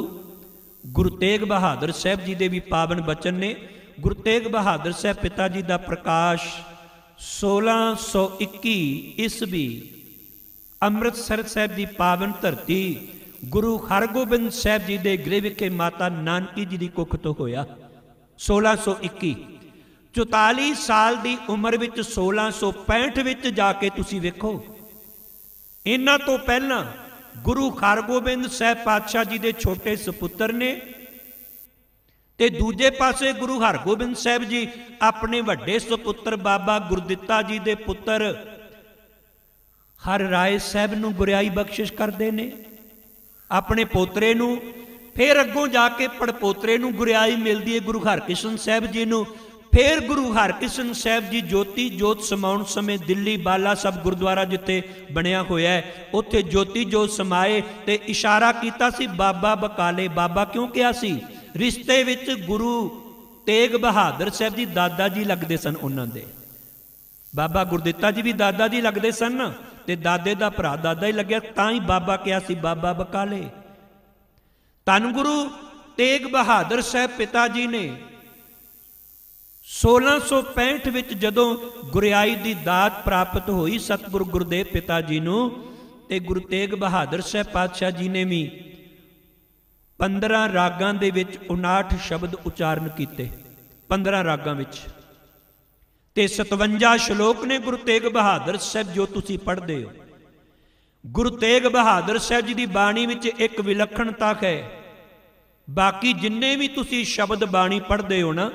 Speaker 1: गुरु तेग बहादुर साहब जी दे भी पावन बचन ने। गुरु तेग बहादुर साहब पिता जी का प्रकाश 1621 ईस्वी अमृतसर साहब की पावन धरती गुरु हरगोबिंद साहब जी के गृह विखे माता नानकी जी की कुख तो होया। 1621 44 साल की उम्र विच 1665 विच जाके तुसी वेखो। इन्हां तो पहला गुरु हरगोबिंद साहब पातशाह जी के छोटे सपुत्र ने, ते दूजे पासे गुरु हरगोबिंद साहब जी अपने वड्डे सपुत्र बाबा गुरदित्ता जी के पुत्र हर राय साहब नूं गुरियाई बख्शिश करते ने अपने पोतरे नूं। फिर अगों जाके पड़पोतरे नूं गुरियाई मिलती है गुरु हरकृष्ण साहब जी नूं। फिर गुरु हरकृष्ण साहब जी ज्योति जोत समाउण समय दिल्ली बाला सब गुरुद्वारा जिथे बनया होया है उत्थे ज्योति जोत समाए ते इशारा कीता सी बाबा बकाले। बाबा क्यों कहा सी? रिश्ते विच गुरु तेग बहादुर साहब जी दादा जी लगते सन उन्हां दे। बाबा गुरदित्ता जी भी दादा जी लगते सन ते दादे दा भरा दादा ही लग्या, तां ही बाबा कहा सी बाबा बकाले। धन गुरु तेग बहादुर साहब पिता जी ने 1665 विच जदों गुरियाई दी दात प्राप्त हुई सतगुरु गुरुदेव पिता जी नूं, ते गुरु तेग बहादुर साहब पातशाह जी ने भी 15 रागां दे विच 59 शब्द उचारण कीते। 15 रागां विच ते 57 श्लोक ने गुरु तेग बहादुर साहब जो तुसी पढ़दे हो। गुरु तेग बहादुर साहब जी की बाणी विच एक विलक्षणता है। बाकी जिन्ने भी तुसी शब्द बाणी पढ़ते हो ना,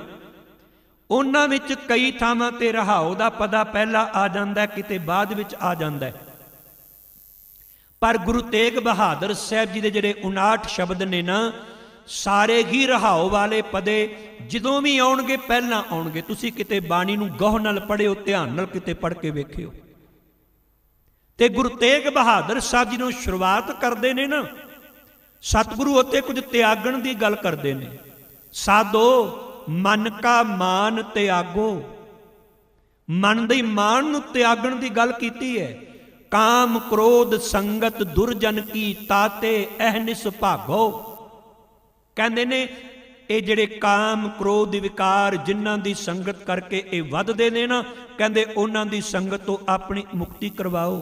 Speaker 1: उन्हां विच कई थावां ते रहाओ दा पदा पहला आ जांदा है, किते बाद विच आ जांदा है। पर गुरु तेग बहादुर साहब जी दे जिहड़े 59 शब्द ने ना, सारे ही रहाओ वाले पदे जदों भी आउणगे पहला आउणगे। तुसी किते बाणी नूं गौह नाल पढ़िओ, ध्यान नाल किते पढ़ के वेखिओ। ते गुरु तेग बहादुर साहब जी नूं शुरुआत करदे ने ना, सतगुरु उत्ते कुछ त्यागण की गल करते हैं। साधो मन का मान त्यागो, मन दे मान नूं त्यागण की गल कीती है। काम क्रोध संगत दुर्जन की ताते अहनिस भागो। कहते ने ये जिहड़े काम क्रोध विकार जिन्हां दी संगत करके ये वधदे ने ना, कहते उन्हां दी संगत तो अपनी मुक्ति करवाओ।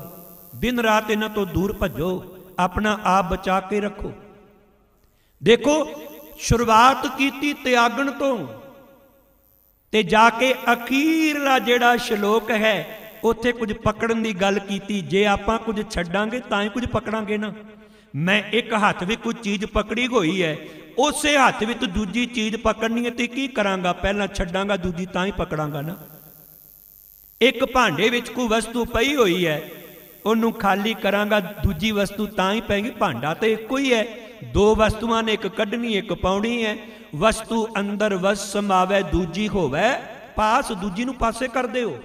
Speaker 1: दिन रात इन्हां तो दूर भजो, अपना आप बचा के रखो। देखो शुरुआत की त्यागण तो, ते जाके अखीरला जिहड़ा श्लोक है ਉੱਥੇ ਕੁਝ ਪਕੜਨ ਦੀ ਗੱਲ ਕੀਤੀ। ਜੇ ਆਪਾਂ ਕੁਝ ਛੱਡਾਂਗੇ ਤਾਂ ਹੀ ਕੁਝ ਪਕੜਾਂਗੇ ਨਾ। ਮੈਂ ਇੱਕ ਹੱਥ ਵਿੱਚ ਕੋਈ ਚੀਜ਼ ਪਕੜੀ ਹੋਈ ਹੈ, ਉਸੇ ਹੱਥ ਵਿੱਚ ਦੂਜੀ ਚੀਜ਼ ਪਕੜਨੀ ਹੈ ਤੇ ਕੀ ਕਰਾਂਗਾ? ਪਹਿਲਾਂ ਛੱਡਾਂਗਾ, ਦੂਜੀ ਤਾਂ ਹੀ ਪਕੜਾਂਗਾ ਨਾ। ਇੱਕ ਭਾਂਡੇ ਵਿੱਚ ਕੋਈ ਵਸਤੂ ਪਈ ਹੋਈ ਹੈ, ਉਹਨੂੰ ਖਾਲੀ ਕਰਾਂਗਾ, ਦੂਜੀ ਵਸਤੂ ਤਾਂ ਹੀ ਪਏਗੀ। ਭਾਂਡਾ ਤਾਂ ਇੱਕੋ ਹੀ ਹੈ, ਦੋ ਵਸਤੂਆਂ ਨੇ, ਇੱਕ ਕੱਢਣੀ ਇੱਕ ਪਾਉਣੀ ਹੈ। ਵਸਤੂ ਅੰਦਰ ਵਸ ਸਮਾਵੇ, ਦੂਜੀ ਹੋਵੇ ਪਾਸ, ਦੂਜੀ ਨੂੰ ਪਾਸੇ ਕਰ ਦਿਓ।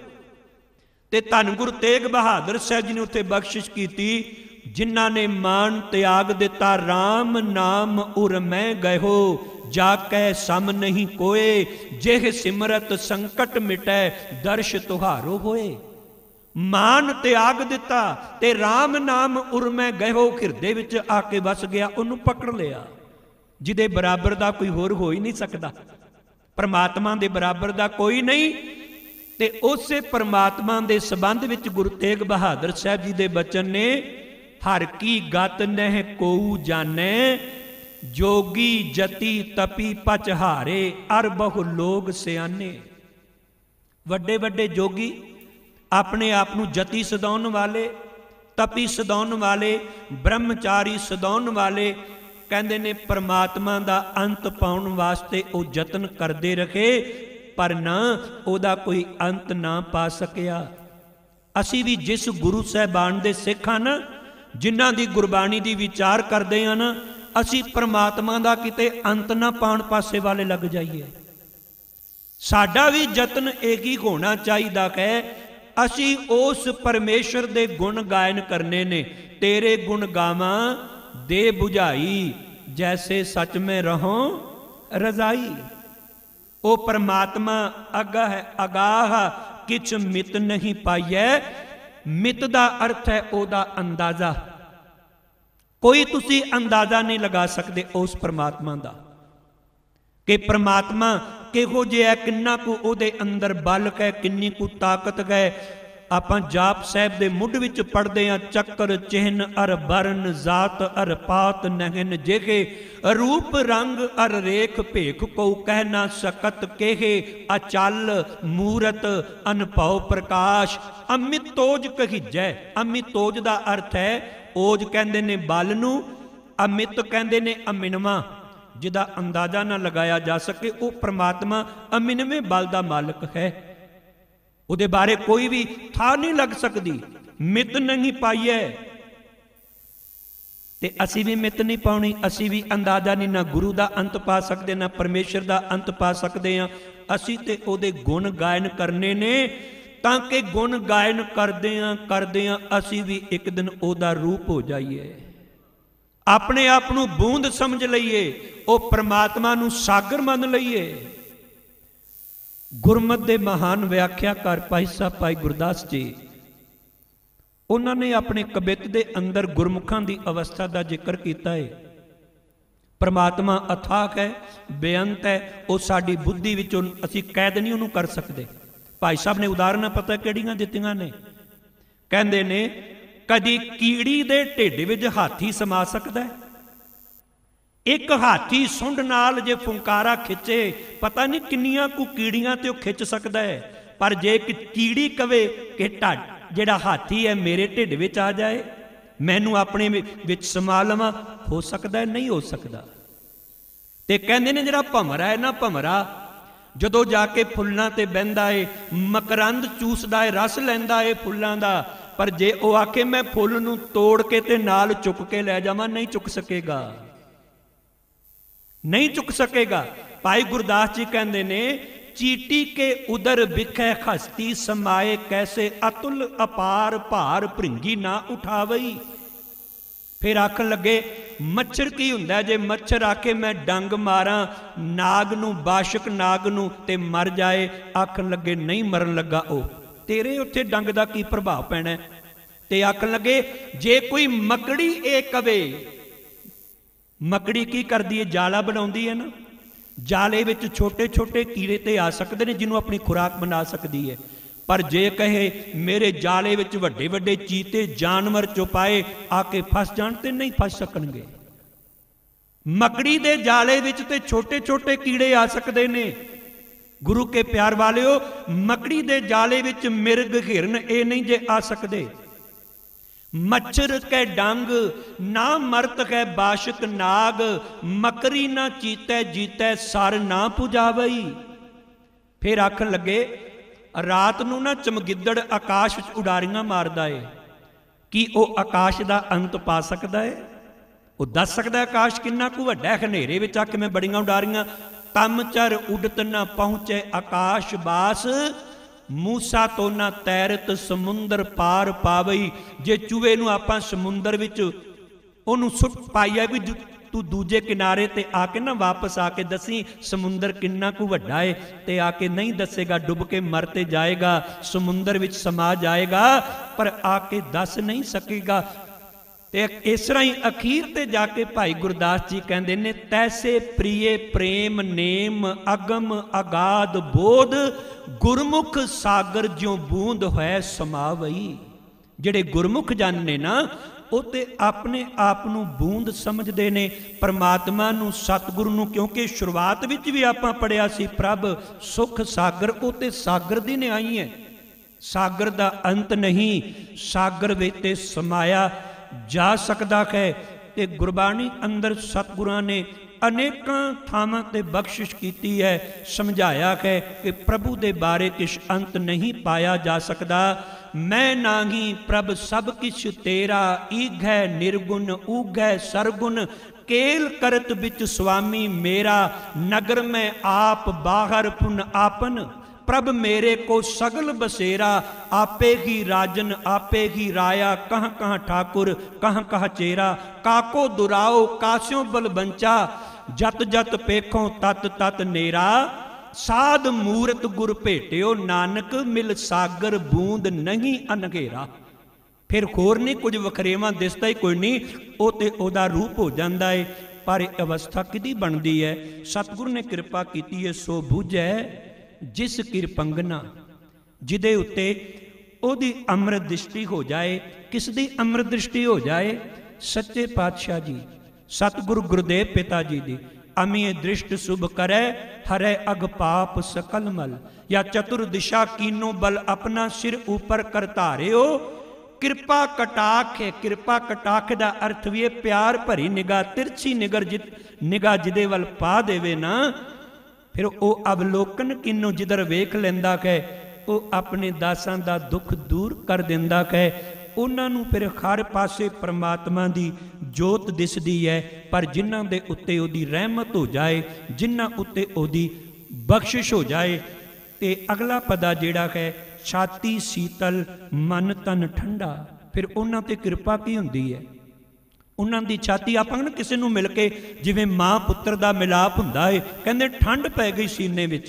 Speaker 1: ਤੇ ਧੰਨ ਗੁਰੂ ਤੇਗ ਬਹਾਦਰ ਸਾਹਿਬ ਜੀ ਨੇ ਉੱਥੇ ਬਖਸ਼ਿਸ਼ ਕੀਤੀ, ਜਿਨ੍ਹਾਂ ਨੇ ਮਾਨ ਤਿਆਗ ਦਿੱਤਾ, ਰਾਮ ਨਾਮ ਉਰ ਮੈਂ ਗਇਓ, ਜਾ ਕੈ ਸਮ ਨਹੀਂ ਕੋਏ, ਜਿਹ ਸਿਮਰਤ ਸੰਕਟ ਮਿਟੈ, ਦਰਸ਼ ਤੁਹਾਰੋ ਹੋਏ। ਮਾਨ ਤਿਆਗ ਦਿੱਤਾ ਤੇ ਰਾਮ ਨਾਮ ਉਰ ਮੈਂ ਗਇਓ ਹਿਰਦੇ ਵਿੱਚ ਆ ਕੇ ਵਸ ਗਿਆ, ਉਹਨੂੰ ਪਕੜ ਲਿਆ। ਜਿਹਦੇ ਬਰਾਬਰ ਦਾ ਕੋਈ ਹੋਰ ਹੋ ਹੀ ਨਹੀਂ ਸਕਦਾ, ਪਰਮਾਤਮਾ ਦੇ ਬਰਾਬਰ ਦਾ ਕੋਈ ਨਹੀਂ। ਤੇ ਉਸੇ ਪਰਮਾਤਮਾ ਦੇ ਸੰਬੰਧ ਵਿੱਚ ਗੁਰੂ ਤੇਗ ਬਹਾਦਰ ਸਾਹਿਬ ਜੀ ਦੇ ਬਚਨ ਨੇ, ਹਰ ਕੀ ਗਤ ਨਹਿ ਕੋਊ ਜਾਣੈ, ਜੋਗੀ ਜਤੀ ਤਪੀ ਪਚਹਾਰੇ, ਅਰ ਬਹੁ ਲੋਗ ਸਿਆਣੇ। ਵੱਡੇ ਵੱਡੇ ਜੋਗੀ, ਆਪਣੇ ਆਪ ਨੂੰ ਜਤੀ ਸਦਾਉਣ ਵਾਲੇ, ਤਪੀ ਸਦਾਉਣ ਵਾਲੇ, ਬ੍ਰਹਮਚਾਰੀ ਸਦਾਉਣ ਵਾਲੇ, ਕਹਿੰਦੇ ਨੇ ਪਰਮਾਤਮਾ ਦਾ ਅੰਤ ਪਾਉਣ ਵਾਸਤੇ ਉਹ ਯਤਨ ਕਰਦੇ ਰਹੇ, ਪਰ ਨਾ ਉਹਦਾ ਕੋਈ ਅੰਤ ਨਾ ਪਾ ਸਕਿਆ। ਅਸੀਂ ਵੀ ਜਿਸ ਗੁਰੂ ਸਾਹਿਬਾਨ ਦੇ ਸਿੱਖ ਹਨ, ਜਿਨ੍ਹਾਂ ਦੀ ਗੁਰਬਾਣੀ ਦੀ ਵਿਚਾਰ ਕਰਦੇ ਹਨ, ਅਸੀਂ ਪਰਮਾਤਮਾ ਦਾ ਕਿਤੇ ਅੰਤ ਨਾ ਪਾਉਣ ਪਾਸੇ ਵਾਲੇ ਲੱਗ ਜਾਈਏ। ਸਾਡਾ ਵੀ ਯਤਨ ਇਹੀ ਹੋਣਾ ਚਾਹੀਦਾ ਹੈ, ਅਸੀਂ ਉਸ ਪਰਮੇਸ਼ਰ ਦੇ ਗੁਣ ਗਾਇਨ ਕਰਨੇ ਨੇ। ਤੇਰੇ ਗੁਣ ਗਾਵਾਂ ਦੇ ਬੁਝਾਈ, ਜੈਸੇ ਸੱਚ ਮੈਂ ਰਹੋ ਰਜ਼ਾਈ। ਉਹ ਪਰਮਾਤਮਾ ਅਗਾਹ ਹੈ, ਅਗਾਹ ਕਿਛ ਮਿਤ ਨਹੀਂ ਪਾਈਐ। ਮਿਤ ਦਾ ਅਰਥ ਹੈ ਉਹਦਾ ਅੰਦਾਜ਼ਾ। ਕੋਈ ਤੁਸੀਂ ਅੰਦਾਜ਼ਾ ਨਹੀਂ ਲਗਾ ਸਕਦੇ ਉਸ ਪਰਮਾਤਮਾ ਦਾ, ਕਿ ਪਰਮਾਤਮਾ ਕਿਹੋ ਜਿਹਾ, ਕਿੰਨਾ ਕੁ ਉਹਦੇ ਅੰਦਰ ਬਲ ਹੈ, ਕਿੰਨੀ ਕੁ ਤਾਕਤ ਹੈ। ਆਪਾਂ ਜਾਪ ਸਾਹਿਬ ਦੇ ਮੁੱਢ ਵਿੱਚ ਪੜ੍ਹਦੇ ਹਾਂ, ਚੱਕਰ ਚਿਹਨ ਅਰ ਬਰਨ, ਜਾਤ ਅਰ ਪਾਤ ਨਹਿਨ ਜਿਹੇ, ਰੂਪ ਰੰਗ ਅਰ ਰੇਖ ਭੇਖ ਕੋ ਕਹਿ ਨਾ ਸਕਤ ਕੇਹੇ, ਅਚਲ ਮੂਰਤ ਅਨਭਉ ਪ੍ਰਕਾਸ਼, ਅਮਿਤ ਤੋਜ ਕਹੀਜੈ। ਅਮਿਤ ਤੋਜ ਦਾ ਅਰਥ ਹੈ, ਓਜ ਕਹਿੰਦੇ ਨੇ ਬਲ ਨੂੰ, ਅਮਿਤ ਕਹਿੰਦੇ ਨੇ ਅਮਿਨਵਾ, ਜਿਹਦਾ ਅੰਦਾਜ਼ਾ ਨਾ ਲਗਾਇਆ ਜਾ ਸਕੇ। ਉਹ ਪ੍ਰਮਾਤਮਾ ਅਮਿਨਵੇਂ ਬਲ ਦਾ ਮਾਲਕ ਹੈ, ਉਹਦੇ ਬਾਰੇ ਕੋਈ ਵੀ ਥਾ ਨਹੀਂ ਲੱਗ ਸਕਦੀ। ਮਿਤ ਨਹੀਂ ਪਾਈਐ, ਤੇ ਅਸੀਂ ਵੀ ਮਿਤ ਨਹੀਂ ਪਾਉਣੀ। ਅਸੀਂ ਵੀ ਅੰਦਾਜ਼ਾ ਨਹੀਂ, ਨਾ ਗੁਰੂ ਦਾ ਅੰਤ ਪਾ ਸਕਦੇ, ਨਾ ਪਰਮੇਸ਼ਰ ਦਾ ਅੰਤ ਪਾ ਸਕਦੇ ਹਾਂ। ਅਸੀਂ ਤੇ ਉਹਦੇ ਗੁਣ ਗਾਇਨ ਕਰਨੇ ਨੇ, ਤਾਂ ਕਿ ਗੁਣ ਗਾਇਨ ਕਰਦਿਆਂ ਅਸੀਂ ਵੀ ਇੱਕ ਦਿਨ ਉਹਦਾ ਰੂਪ ਹੋ ਜਾਈਏ, ਆਪਣੇ ਆਪ ਨੂੰ ਬੂੰਦ ਸਮਝ ਲਈਏ, ਉਹ ਪਰਮਾਤਮਾ ਨੂੰ ਸਾਗਰ ਮੰਨ ਲਈਏ। ਗੁਰਮਤਿ ਦੇ ਮਹਾਨ ਵਿਆਖਿਆਕਾਰ ਭਾਈ ਸਾਹਿਬ ਭਾਈ ਗੁਰਦਾਸ ਜੀ, ਉਹਨਾਂ ਨੇ ਆਪਣੇ ਕਵਿਤ ਦੇ ਅੰਦਰ ਗੁਰਮੁਖਾਂ ਦੀ ਅਵਸਥਾ ਦਾ ਜ਼ਿਕਰ ਕੀਤਾ ਹੈ। ਪਰਮਾਤਮਾ ਅਥਾਕ ਹੈ, ਬੇਅੰਤ ਹੈ, ਉਹ ਸਾਡੀ ਬੁੱਧੀ ਵਿੱਚੋਂ ਅਸੀਂ ਕੈਦ ਨਹੀਂ ਉਹਨੂੰ ਕਰ ਸਕਦੇ। ਭਾਈ ਸਾਹਿਬ ਨੇ ਉਦਾਹਰਨਾਂ ਪਤਾ ਕਿਹੜੀਆਂ ਦਿੱਤੀਆਂ ਨੇ? ਕਹਿੰਦੇ ਨੇ, ਕਦੀ ਕੀੜੀ ਦੇ ਢਿੱਡ ਵਿੱਚ ਹਾਥੀ ਸਮਾ ਸਕਦਾ ਹੈ? ਇੱਕ ਹਾਥੀ ਸੁੰਡ ਨਾਲ ਜੇ ਫੁੰਕਾਰਾ ਖਿੱਚੇ, ਪਤਾ ਨਹੀਂ ਕਿੰਨੀਆਂ ਕੁ ਕੀੜੀਆਂ ਤੇ ਉਹ ਖਿੱਚ ਸਕਦਾ ਹੈ। ਪਰ ਜੇ ਇੱਕ ਕੀੜੀ ਕਵੇ ਕਿ ਜਿਹੜਾ ਹਾਥੀ ਹੈ ਮੇਰੇ ਢਿੱਡ ਵਿੱਚ ਆ ਜਾਏ, ਮੈਨੂੰ ਆਪਣੇ ਵਿੱਚ ਸਮਾ ਲਵਾਂ, ਹੋ ਸਕਦਾ ਹੈ? ਨਹੀਂ ਹੋ ਸਕਦਾ। ਤੇ ਕਹਿੰਦੇ ਨੇ ਜਿਹੜਾ ਭੰਵਰਾ ਹੈ ਨਾ, ਭੰਵਰਾ ਜਦੋਂ ਜਾ ਕੇ ਫੁੱਲਾਂ ਤੇ ਬਹਿੰਦਾ ਏ, ਮਕਰੰਦ ਚੂਸਦਾ ਏ, ਰਸ ਲੈਂਦਾ ਏ ਫੁੱਲਾਂ ਦਾ, ਪਰ ਜੇ ਉਹ ਆਕੇ ਮੈਂ ਫੁੱਲ ਨੂੰ ਤੋੜ ਕੇ ਤੇ ਨਾਲ ਚੁੱਕ ਕੇ ਲੈ ਜਾਵਾਂ, ਨਹੀਂ ਚੁੱਕ ਸਕੇਗਾ, ਨਹੀਂ ਚੁੱਕ ਸਕੇਗਾ। ਭਾਈ ਗੁਰਦਾਸ ਜੀ ਕਹਿੰਦੇ ਨੇ, ਚੀਟੀ ਕੇ ਉਦਰ ਵਿਖੇ ਹਸਤੀ ਸਮਾਏ, ਕੈਸੇ ਅਤੁਲ ਅਪਾਰ ਭਾਰ ਭ੍ਰਿੰਗੀ ਨਾ ਉਠਾਵਈ। ਫਿਰ ਆਖਣ ਲੱਗੇ, ਮੱਛਰ ਕੀ ਹੁੰਦਾ? ਜੇ ਮੱਛਰ ਆਕੇ ਮੈਂ ਡੰਗ ਮਾਰਾਂ ਨਾਗ ਨੂੰ, ਬਾਸ਼ਕ ਨਾਗ ਨੂੰ, ਤੇ ਮਰ ਜਾਏ, ਆਖਣ ਲੱਗੇ ਨਹੀਂ ਮਰਨ ਲੱਗਾ ਉਹ, ਤੇਰੇ ਉੱਥੇ ਡੰਗ ਦਾ ਕੀ ਪ੍ਰਭਾਵ ਪੈਣਾ? ਤੇ ਆਖਣ ਲੱਗੇ, ਜੇ ਕੋਈ ਮੱਕੜੀ ਇਹ ਕਵੇ, ਮੱਕੜੀ ਕੀ ਕਰਦੀ ਹੈ? ਜਾਲਾ ਬਣਾਉਂਦੀ ਹੈ ਨਾ, ਜਾਲੇ ਵਿੱਚ ਛੋਟੇ ਛੋਟੇ ਕੀੜੇ ਤੇ ਆ ਸਕਦੇ ਨੇ, ਜਿਹਨੂੰ ਆਪਣੀ ਖੁਰਾਕ ਬਣਾ ਸਕਦੀ ਹੈ। ਪਰ ਜੇ ਕਹੇ ਮੇਰੇ ਜਾਲੇ ਵਿੱਚ ਵੱਡੇ ਵੱਡੇ ਚੀਤੇ ਜਾਨਵਰ ਚੁਪਾਏ ਆ ਕੇ ਫਸ ਜਾਣ, ਤੇ ਨਹੀਂ ਫਸ ਸਕਣਗੇ। ਮੱਕੜੀ ਦੇ ਜਾਲੇ ਵਿੱਚ ਤੇ ਛੋਟੇ ਛੋਟੇ ਕੀੜੇ ਆ ਸਕਦੇ ਨੇ। गुरु के प्यार वालियो, मकड़ी दे जाले विच मिर्ग हिरन ये नहीं जे आ सकते। मच्छर कै डंग ना मरत है बाशक नाग, मकरी ना चीतै जीतै सर ना पुजावई। फिर आखन लगे रात नूं ना चमगिद्दड़ आकाश विच उडारियां मारदा है, कि वह आकाश का अंत पा सकता है? वो दस सकता है आकाश किन्ना कु वड्डा है? हनेरे विच आके मैं बड़ियां उडारियां, तम चर उडत न पहुँचे आकाश बास, मूसा तो ना तैरत समुंदर पार पावई। जे चूहे नूं आपां समुंदर विच ओनूं सुट पाईया भी तू दूजे किनारे ते आके ना वापस आके दसी समुंदर किन्ना कु वड्डा है, ते आके नहीं दसेगा, डुब के मरते जाएगा, समुंदर विच समा जाएगा, पर आके दस नहीं सकेगा। ते इस तरह ही अखीर ते जाके भाई गुरदास जी कहते ने, तैसे प्रिय प्रेम नेम अगम अगाध बोध, गुरमुख सागर ज्यों बूंद है समावई। जिहड़े गुरमुख जन ने ना वो ते अपने आप नूं बूंद समझते ने, परमात्मा नूं सतगुरु नूं, क्योंकि शुरुआत विच भी आपां पढ़िया सी प्रभ सुख सागर, वो ते सागर दी न्याई है, सागर दा अंत नहीं, सागर विच ते समाया जा सकता है। ते गुरबाणी अंदर सतगुरां ने अनेकां थावां ते बख्शिश कीती है, समझाया है कि प्रभु दे बारे किश अंत नहीं पाया जा सकता। मैं नाही प्रभ सब किछ तेरा, ईघै निर्गुण ऊघै सरगुण, केल करत बिच स्वामी मेरा, नगर में आप बाहर पुन आपन, प्रभ मेरे को सगल बसेरा, आपे ही राजन आपे ही राया, कहाँ कहाँ ठाकुर कहाँ कहाँ चेरा, काको दुराओ कास्यों बलबंचा, जत जत पेखों तत तत नेरा, साध मूरत गुर भेटियो नानक, मिल सागर बूंद नहीं अनघेरा। फिर होर नहीं कुछ वखरेवा दिसता ही कोई नहीं, वो तो ओदा रूप हो जाता है, पर अवस्था किदी बनती है? सतगुरु ने कृपा की है, सो बूझै जिस किरपंगना, जिदे उत्ते ओदी अमृत दृष्टि हो जाए। किस दी अमृत दृष्टि हो जाए? सच्चे पातशाह जी सतगुरु गुरुदेव पिता जी दी। अमीय दृष्ट शुभ करे हरे अग पाप सकल मल, या चतुर दिशा कीनो बल अपना सिर ऊपर कर धारियो, कृपा कटाख है। कृपा कटाख का अर्थ भी है प्यार भरी निगाह, तिरछी निगाह जिदे वल पा देवे ना, फिर वो अवलोकन किन्नों जिधर वेख लेंदा है, वो अपने दासां दा दुख दूर कर दिंदा है। उन्होंने फिर हर पासे परमात्मा की जोत दिसदी है, पर जिन्हां दे उत्ते ओदी रहमत हो जाए, जिन्हां उत्ते ओदी बख्शिश हो जाए। ते अगला पदा जिहड़ा है, छाती शीतल मन तन ठंडा। फिर उन्हां ते कृपा की हुंदी है? उन्हां दी छाती आपां ना किसी नूं मिल के जिवें माँ पुत्र दा मिलाप हुंदा है, कहंदे ठंड पै गई सीने विच,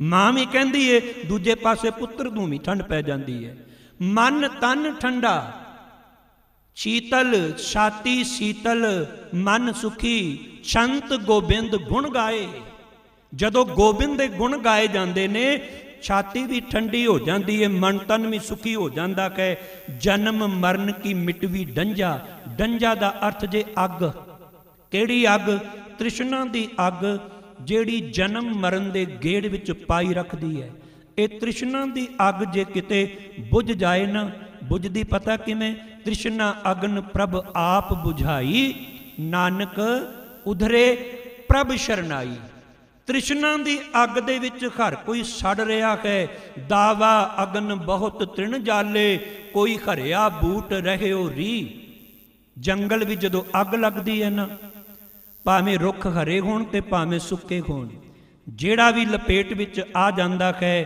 Speaker 1: माँ भी कहंदी है, दूजे पासे पुत्र नूं भी ठंड पै जांदी है। मन तन ठंडा, शीतल छाती शीतल मन सुखी, छंत गोबिंद गुण गाए। जदों गोबिंद दे गुण गाए जांदे ने, छाती भी ठंडी हो जाती है, मन तन भी सुखी हो जाता है। जन्म मरण की मिटवी डंजा, डंजा का अर्थ जे अग, केड़ी अग? तृष्णा की अग, जेड़ी जन्म मरण के गेड़ विच पाई रखती है। ये तृष्णा की अग जे किते बुझ जाए ना, बुझदी पता किवें? तृष्णा अगन प्रभ आप बुझाई, नानक उधरे प्रभ शरणाई। तृष्णा की अग दे विच हर कोई सड़ रहा है, दावा अगन बहुत तृण जाले, कोई हरिया बूट रहे हो री। जंगल भी जदों अग लगती है ना, भावें रुख हरे होण ते भावें सुके होण, जेड़ा भी लपेट विच आ जांदा है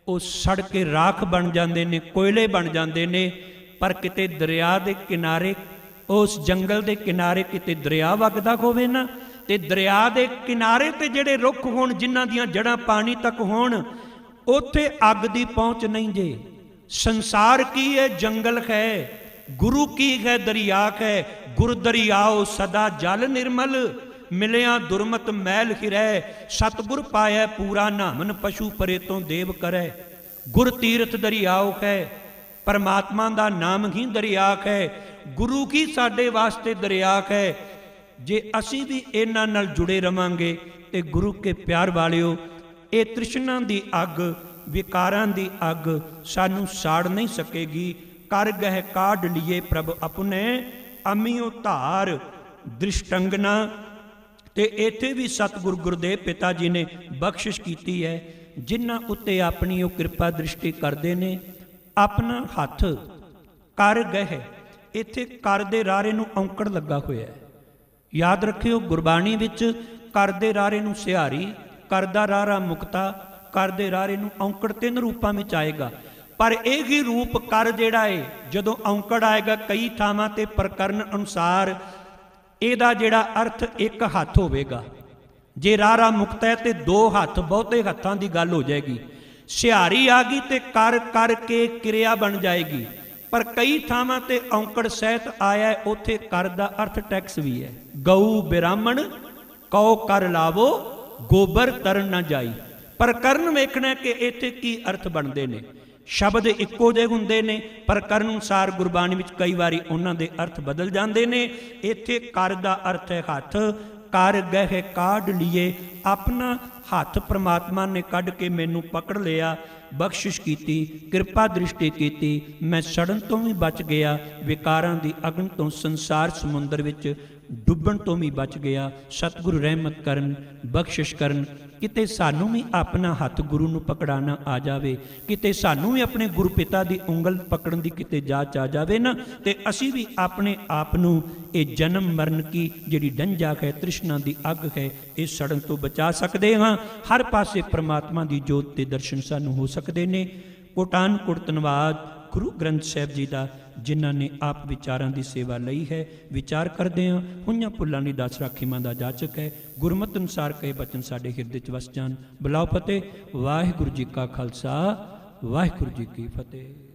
Speaker 1: वो सड़ के राख बन जाते ने, कोयले बन जाते ने। पर किते दरिया के किनारे, उस जंगल के किनारे किते दरिया वगदा होवे ना, ते दरिया के किनारे ते जेड़े रुख होण, जिन्हां दियां जड़ां पानी तक होण, उत्थे अग दी पहुँच नहीं जे। संसार की है? जंगल है। गुरु की है? दरिया है। गुर दरियाओ सदा जल निर्मल, मिलिया दुरमत मैल हिरै, सतगुर पाया पूरा नामन, पशु परे तो देव करै। गुर तीरथ दरियाओ है, परमात्मा का नाम ही दरिया है, गुरु ही साडे वास्ते दरिया है। जे असी भी इन्हां नाल जुड़े रवांगे ते गुरु के प्यार वालियो, ਇਹ ਤ੍ਰਿਸ਼ਨਾ ਦੀ ਅੱਗ, ਵਿਕਾਰਾਂ ਦੀ ਅੱਗ ਸਾਨੂੰ ਸਾੜ ਨਹੀਂ ਸਕੇਗੀ। ਕਰ ਗਹਿ ਕਾਢ ਲੀਏ ਪ੍ਰਭ ਆਪਣੇ, ਅਮਿਓ ਧਾਰ ਦ੍ਰਿਸ਼ਟੰਗਨਾ। ਤੇ ਇੱਥੇ ਵੀ ਸਤਿਗੁਰੂ ਗੁਰਦੇਵ ਪਿਤਾ ਜੀ ਨੇ ਬਖਸ਼ਿਸ਼ ਕੀਤੀ ਹੈ, ਜਿਨ੍ਹਾਂ ਉੱਤੇ ਆਪਣੀ ਉਹ ਕਿਰਪਾ ਦ੍ਰਿਸ਼ਟੀ ਕਰਦੇ ਨੇ। ਆਪਣਾ ਹੱਥ ਕਰ ਗਹਿ, ਇੱਥੇ ਕਰ ਦੇ ਰਾਰੇ ਨੂੰ ਔਂਕੜ ਲੱਗਾ ਹੋਇਆ ਹੈ। ਯਾਦ ਰੱਖਿਓ, ਗੁਰਬਾਣੀ ਵਿੱਚ ਕਰ ਦੇ ਰਾਰੇ ਨੂੰ ਸਿਹਾਰੀ, ਕਰ ਦਾ ਰਾਰਾ ਮੁਕਤਾ, ਕਰ ਦੇ ਰਾਰੇ ਨੂੰ ਔਂਕੜ 3 ਰੂਪਾਂ ਵਿੱਚ ਆਏਗਾ। ਪਰ ਇਹ ਹੀ ਰੂਪ ਕਰ ਜਿਹੜਾ ਏ, ਜਦੋਂ ਔਂਕੜ ਆਏਗਾ ਕਈ ਥਾਵਾਂ ਤੇ ਪ੍ਰਕਰਨ ਅਨੁਸਾਰ ਇਹਦਾ ਜਿਹੜਾ ਅਰਥ ਇੱਕ ਹੱਥ ਹੋਵੇਗਾ। ਜੇ ਰਾਰਾ ਮੁਕਤਾ ਹੈ ਤੇ 2 ਹੱਥ, ਬਹੁਤੇ ਹੱਥਾਂ ਦੀ ਗੱਲ ਹੋ ਜਾਏਗੀ। ਸਿਹਾਰੀ ਆ ਗਈ ਤੇ ਕਰ ਕਰਕੇ ਕਿਰਿਆ ਬਣ ਜਾਏਗੀ। ਪਰ ਕਈ ਥਾਵਾਂ ਤੇ ਔਂਕੜ ਸਹਿਤ ਆਇਆ, ਉੱਥੇ ਕਰ ਦਾ ਅਰਥ ਟੈਕਸ ਵੀ ਹੈ। ਗਊ ਬਿਰਾਮਣ ਕਉ ਕਰ ਲਾਵੋ, ਗੋਬਰ ਤਰਨ ਨਾ ਜਾਈ। ਪਰ ਕਰਨ ਵੇਖਣਾ ਕਿ ਇੱਥੇ ਕੀ ਅਰਥ ਬਣਦੇ ਨੇ। ਸ਼ਬਦ ਇੱਕੋ ਜਿਹੇ ਹੁੰਦੇ ਨੇ, ਪਰ ਕਰਨ ਅਨੁਸਾਰ ਗੁਰਬਾਣੀ ਵਿੱਚ ਕਈ ਵਾਰੀ ਉਹਨਾਂ ਦੇ ਅਰਥ ਬਦਲ ਜਾਂਦੇ ਨੇ। ਇੱਥੇ ਕਰ ਦਾ ਅਰਥ ਹੈ ਹੱਥ। ਕਰ ਗਹਿ ਕਾਢ ਲੀਏ, ਆਪਣਾ ਹੱਥ ਪ੍ਰਮਾਤਮਾ ਨੇ ਕੱਢ ਕੇ ਮੈਨੂੰ ਪਕੜ ਲਿਆ, ਬਖਸ਼ਿਸ਼ ਕੀਤੀ, ਕਿਰਪਾ ਦ੍ਰਿਸ਼ਟੀ ਕੀਤੀ। ਮੈਂ ਸੜਨ ਤੋਂ ਵੀ ਬਚ ਗਿਆ, ਵਿਕਾਰਾਂ ਦੀ ਅਗਨ ਤੋਂ, ਸੰਸਾਰ ਸਮੁੰਦਰ ਵਿੱਚ ਡੁੱਬਣ ਤੋਂ ਵੀ ਬਚ ਗਿਆ। ਸਤਿਗੁਰੂ ਰਹਿਮਤ ਕਰਨ, ਬਖਸ਼ਿਸ਼ ਕਰਨ। ਕਿਤੇ ਸਾਨੂੰ ਵੀ ਆਪਣਾ ਹੱਥ ਗੁਰੂ ਨੂੰ ਪਕੜਾਣਾ ਆ ਜਾਵੇ, ਕਿਤੇ ਸਾਨੂੰ ਵੀ ਆਪਣੇ ਗੁਰੂ ਪਿਤਾ ਦੀ ਉਂਗਲ ਪਕੜਨ ਦੀ ਕਿਤੇ ਜਾਚ ਆ ਜਾਵੇ ਨਾ, ਤੇ ਅਸੀਂ ਵੀ ਆਪਣੇ ਆਪ ਨੂੰ ਇਹ ਜਨਮ ਮਰਨ ਕੀ ਜਿਹੜੀ ਡੰਝਾ ਹੈ, ਤ੍ਰਿਸ਼ਨਾ ਦੀ ਅੱਗ ਹੈ, ਇਹ ਸੜਨ ਤੋਂ ਬਚਾ ਸਕਦੇ ਹਾਂ। ਹਰ ਪਾਸੇ ਪ੍ਰਮਾਤਮਾ ਦੀ ਜੋਤ ਦੇ ਦਰਸ਼ਨ ਸਾਨੂੰ ਹੋ ਸਕਦੇ ਨੇ। ਕੋਟਾਨ ਕੋਟ ਧੰਨਵਾਦ ਗੁਰੂ ਗ੍ਰੰਥ ਸਾਹਿਬ ਜੀ ਦਾ, ਜਿਨ੍ਹਾਂ ਨੇ ਆਪ ਵਿਚਾਰਾਂ ਦੀ ਸੇਵਾ ਲਈ ਹੈ। ਵਿਚਾਰ ਕਰਦੇ ਹਾਂ, ਹੋਈਆਂ ਭੁੱਲਾਂ ਦੀ ਦਾਸ ਰਾਖੀ ਮਾਂ ਦਾ ਜਾਚਕ ਹੈ। ਗੁਰਮਤਿ ਅਨੁਸਾਰ ਕਹੇ ਬਚਨ ਸਾਡੇ ਹਿਰਦੇ 'ਚ ਵਸ ਜਾਣ। ਬੁਲਾਓ ਫਤਿਹ। ਵਾਹਿਗੁਰੂ ਜੀ ਕਾ ਖਾਲਸਾ, ਵਾਹਿਗੁਰੂ ਜੀ ਕੀ ਫਤਿਹ।